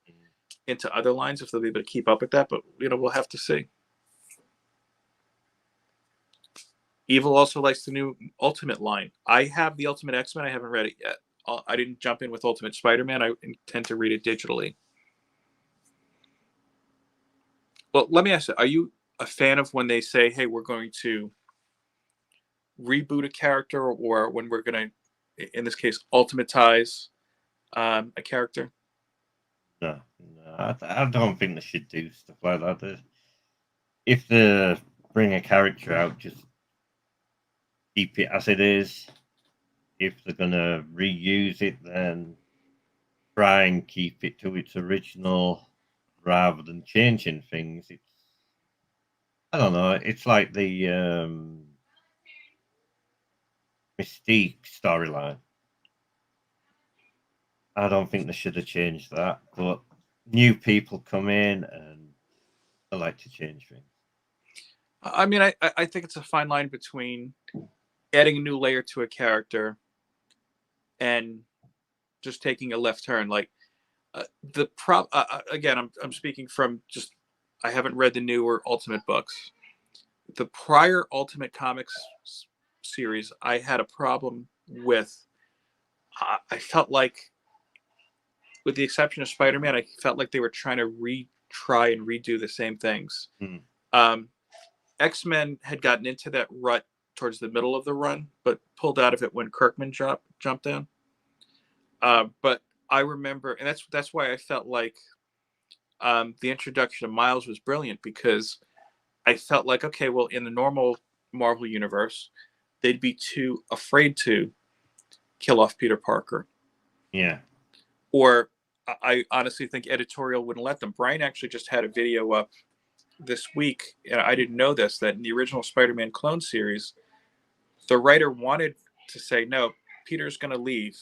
into other lines if they'll be able to keep up with that, but we'll have to see. Evil also likes the new Ultimate line. I have the Ultimate X-Men. I haven't read it yet. I didn't jump in with Ultimate Spider-Man. I intend to read it digitally. Well, let me ask you, are you a fan of when they say, hey, we're going to reboot a character, or when we're going to, in this case, ultimatize a character? No, I don't think they should do stuff like that. If they bring a character out, just keep it as it is. If they're gonna reuse it, then try and keep it to its original rather than changing things. I don't know. It's like the Mystique storyline. I don't think they should have changed that, but new people come in and they like to change things. I mean, I think it's a fine line between adding a new layer to a character and just taking a left turn. Like again, I'm speaking from just, I haven't read the newer Ultimate books. The prior Ultimate Comics series, I had a problem with. I felt like, with the exception of Spider-Man, I felt like they were trying to retry and redo the same things. X-Men had gotten into that rut towards the middle of the run, but pulled out of it when Kirkman jumped in. But I remember, and that's why I felt like the introduction of Miles was brilliant, because I felt like, okay, well, in the normal Marvel universe, they'd be too afraid to kill off Peter Parker. Yeah. Or I honestly think editorial wouldn't let them. Brian actually just had a video up this week, and I didn't know this, that in the original Spider-Man clone series, the writer wanted to say, no, Peter's going to leave,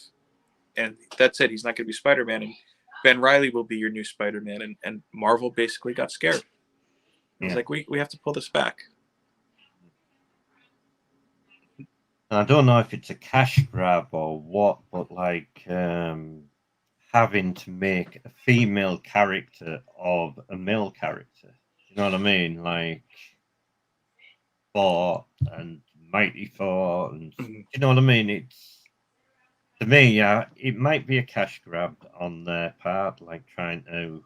and that's it. He's not going to be Spider-Man, and Ben Reilly will be your new Spider-Man. And Marvel basically got scared. It was like, we have to pull this back. I don't know if it's a cash grab or what, but like having to make a female character of a male character. You know what I mean? Like Thor and Mighty Thor, and Mhm. you know what I mean? It's to me, yeah, it might be a cash grab on their part, like trying to.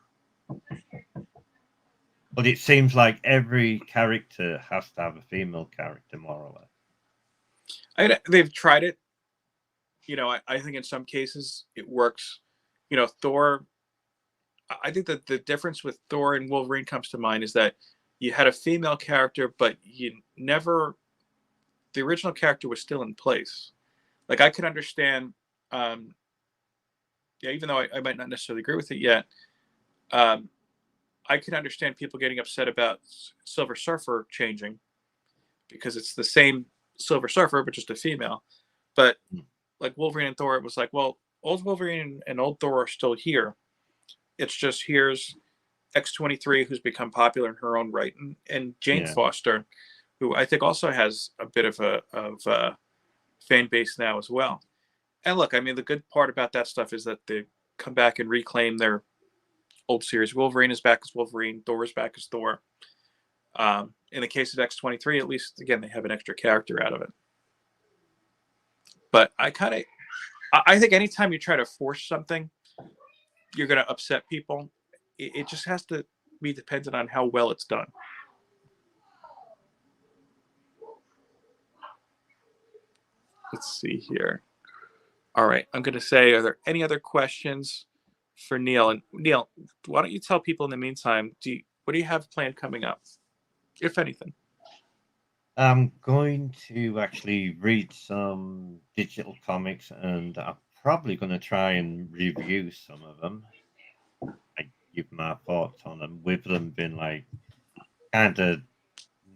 But it seems like every character has to have a female character, more or less. They've tried it. I think in some cases it works. Thor. I think that the difference with Thor and Wolverine comes to mind is that you had a female character, but you never. The original character was still in place. Like I could understand. Um, yeah, even though I might not necessarily agree with it yet, um, I can understand people getting upset about Silver Surfer changing because it's the same Silver Surfer, but just a female. But Mm. like Wolverine and Thor, it was like, well, old Wolverine and old Thor are still here. It's just here's X-23, who's become popular in her own right, and Jane Yeah, Foster, who I think also has a bit of a fan base now as well. And look, I mean, the good part about that stuff is that they come back and reclaim their old series. Wolverine is back as Wolverine. Thor is back as Thor. In the case of X-23, at least again they have an extra character out of it. But I think anytime you try to force something, you're going to upset people. It just has to be dependent on how well it's done. Let's see here. All right, I'm going to say, are there any other questions for Neil? And Neil, why don't you tell people in the meantime, what do you have planned coming up, if anything? I'm going to actually read some digital comics, and I'm probably going to try and review some of them. I give my thoughts on them, with them being like kind of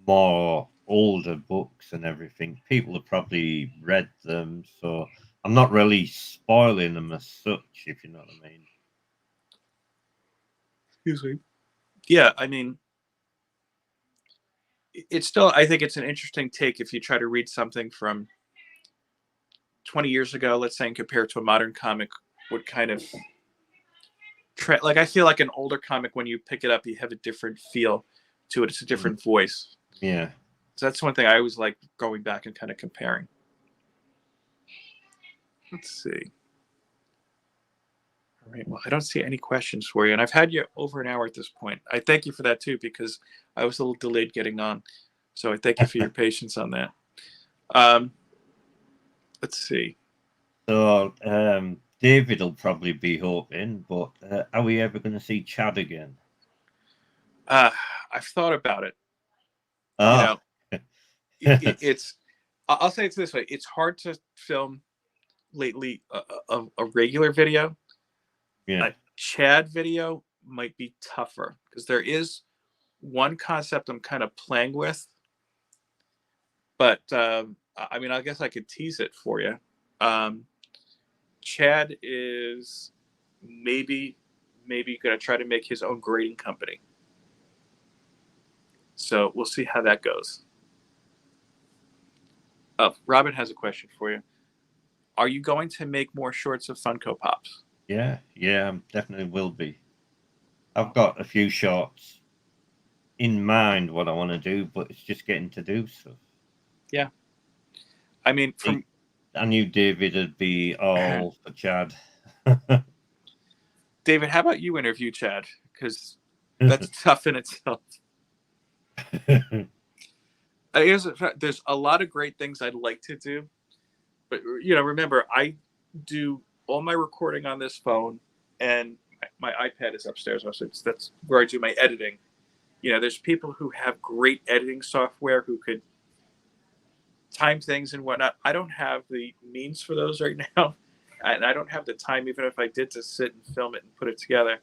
more older books and everything. People have probably read them, so I'm not really spoiling them as such, if you know what I mean. Excuse me. Yeah, I mean, it's still, I think it's an interesting take if you try to read something from 20 years ago, let's say, and compare it to a modern comic, what kind of like I feel like an older comic, when you pick it up, you have a different feel to it. It's a Mm, different voice. yeah. So that's one thing I always like going back and kind of comparing. Let's see. All right. Well, I don't see any questions for you, and I've had you over an hour at this point. I thank you for that too, because I was a little delayed getting on. So I thank you for your patience on that. Um, let's see. So David will probably be hoping, but are we ever going to see Chad again? Uh, I've thought about it. You Oh, know, it's. I'll say it's this way: it's hard to film lately a regular video. yeah. A Chad video might be tougher because there is one concept I'm kind of playing with, but I mean, I guess I could tease it for you. Um, Chad is maybe going to try to make his own grading company. So we'll see how that goes. Robin has a question for you. Are you going to make more shorts of Funko Pops? Yeah, definitely will be. I've got a few shorts in mind what I want to do, but it's just getting to do stuff. Yeah. I mean, I knew David would be all for Chad. David, how about you interview Chad? Because that's tough in itself. There's a lot of great things I'd like to do, but remember, I do all my recording on this phone, and my iPad is upstairs. So that's where I do my editing. There's people who have great editing software who could time things and whatnot. I don't have the means for those right now, and I don't have the time, even if I did, to sit and film it and put it together.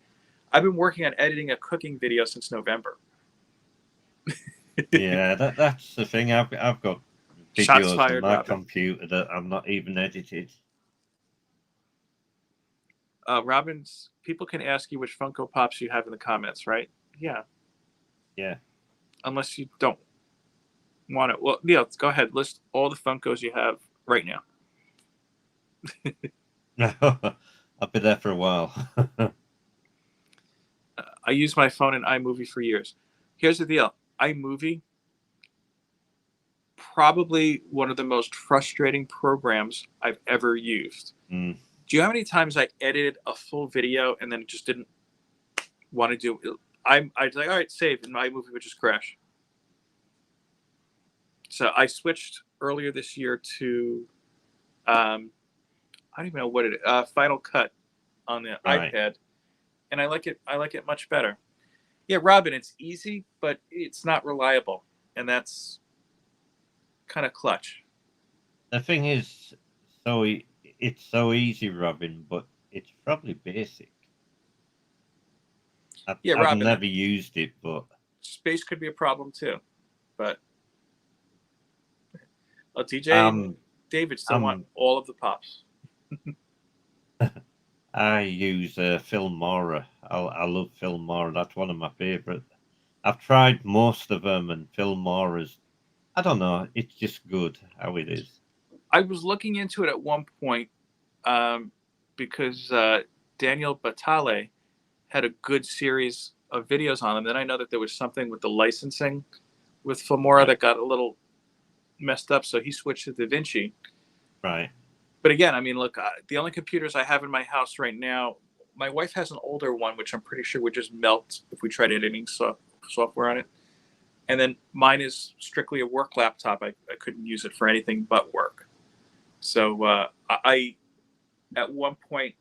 I've been working on editing a cooking video since November. Yeah, that's the thing. I've got Shots videos on fired, my Robin. computer that I'm not even edited. Robin's people can ask you which Funko Pops you have in the comments, right? Yeah. Yeah. Unless you don't want it. Well, Neil, go ahead. List all the Funkos you have right now. I'll be there for a while. I use my phone in iMovie for years. Here's the deal. iMovie, probably one of the most frustrating programs I've ever used. Mm. Do you know how many times I edited a full video and then it just didn't want to do it? I was like, all right, save, and my movie would just crash. So I switched earlier this year to, I don't even know what it is, Final Cut on the Right. iPad, and I like it. I like it much better. Yeah, Robin, it's easy, but it's not reliable, and that's kind of clutch. The thing is, it's so easy, Robin, but it's probably basic. Yeah, I've Robin, never used it, but space could be a problem too. But TJ um, David still want all of the pops. I use Filmora. I love Filmora. That's one of my favorite. I've tried most of them, and Filmora's, I don't know, it's just good how it is. I was looking into it at one point because Daniel Batale had a good series of videos on them. Then I know that there was something with the licensing with Filmora that got a little messed up, so he switched to DaVinci. Right. But again, I mean, look, the only computers I have in my house right now, my wife has an older one, which I'm pretty sure would just melt if we tried editing software on it. And then mine is strictly a work laptop. I couldn't use it for anything but work. So I, at one point,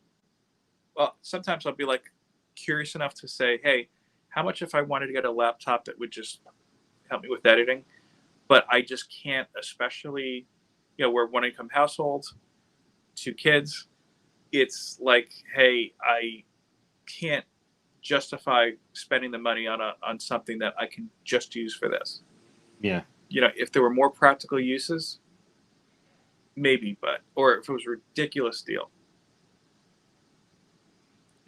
well, sometimes I'll be like curious enough to say, hey, how much if I wanted to get a laptop that would just help me with editing? But I just can't, especially, we're one income household, 2 kids. It's like, hey, I can't justify spending the money on something that I can just use for this. Yeah. If there were more practical uses, maybe, or if it was a ridiculous deal.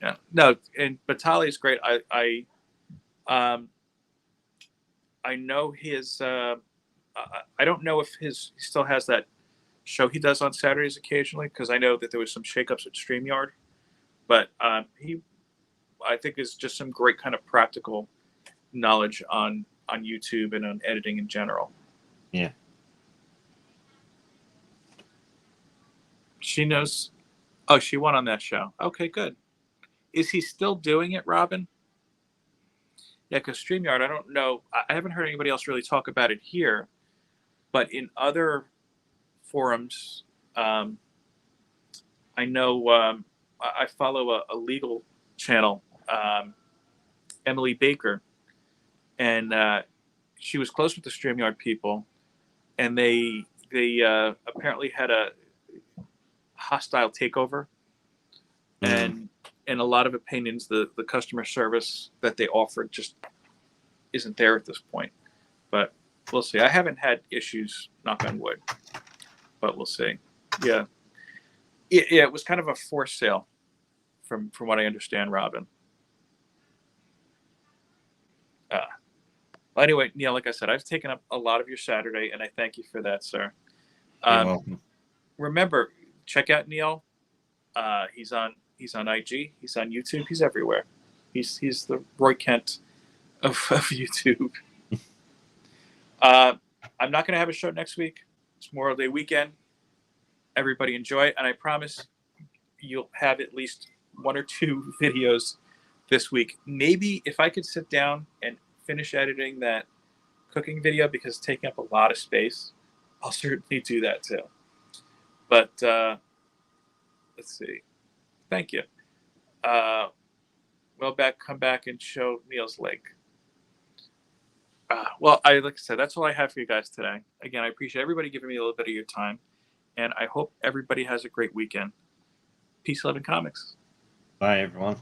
Yeah. No, and Batali is great. I know his. I don't know if he still has that show he does on Saturdays occasionally, because I know that there was some shakeups at StreamYard, but he, I think, is just some great kind of practical knowledge on YouTube and on editing in general. Yeah. She knows. Oh, she won on that show. Okay, good. Is he still doing it, Robin? Yeah, because StreamYard, I don't know. I haven't heard anybody else really talk about it here, but in other forums, I know I follow a legal channel, Emily Baker, and she was close with the StreamYard people, and they apparently had a hostile takeover, and in a lot of opinions, the customer service that they offered just isn't there at this point. But we'll see. I haven't had issues, knock on wood, but we'll see. Yeah, it was kind of a forced sale, from what I understand, Robin. Well, anyway, Neil, like I said, I've taken up a lot of your Saturday, and I thank you for that, sir. You're welcome. Remember, check out Neil. He's on IG. He's on YouTube. He's everywhere. He's the Roy Kent of YouTube. I'm not going to have a show next week. It's Memorial Day weekend. Everybody enjoy it, and I promise you'll have at least 1 or 2 videos this week. Maybe if I could sit down and finish editing that cooking video, because it's taking up a lot of space, I'll certainly do that too. But let's see. Thank you. Come back and show Neil's leg. Like I said, that's all I have for you guys today. Again, I appreciate everybody giving me a little bit of your time, and I hope everybody has a great weekend. Peace, love, and comics. Bye, everyone.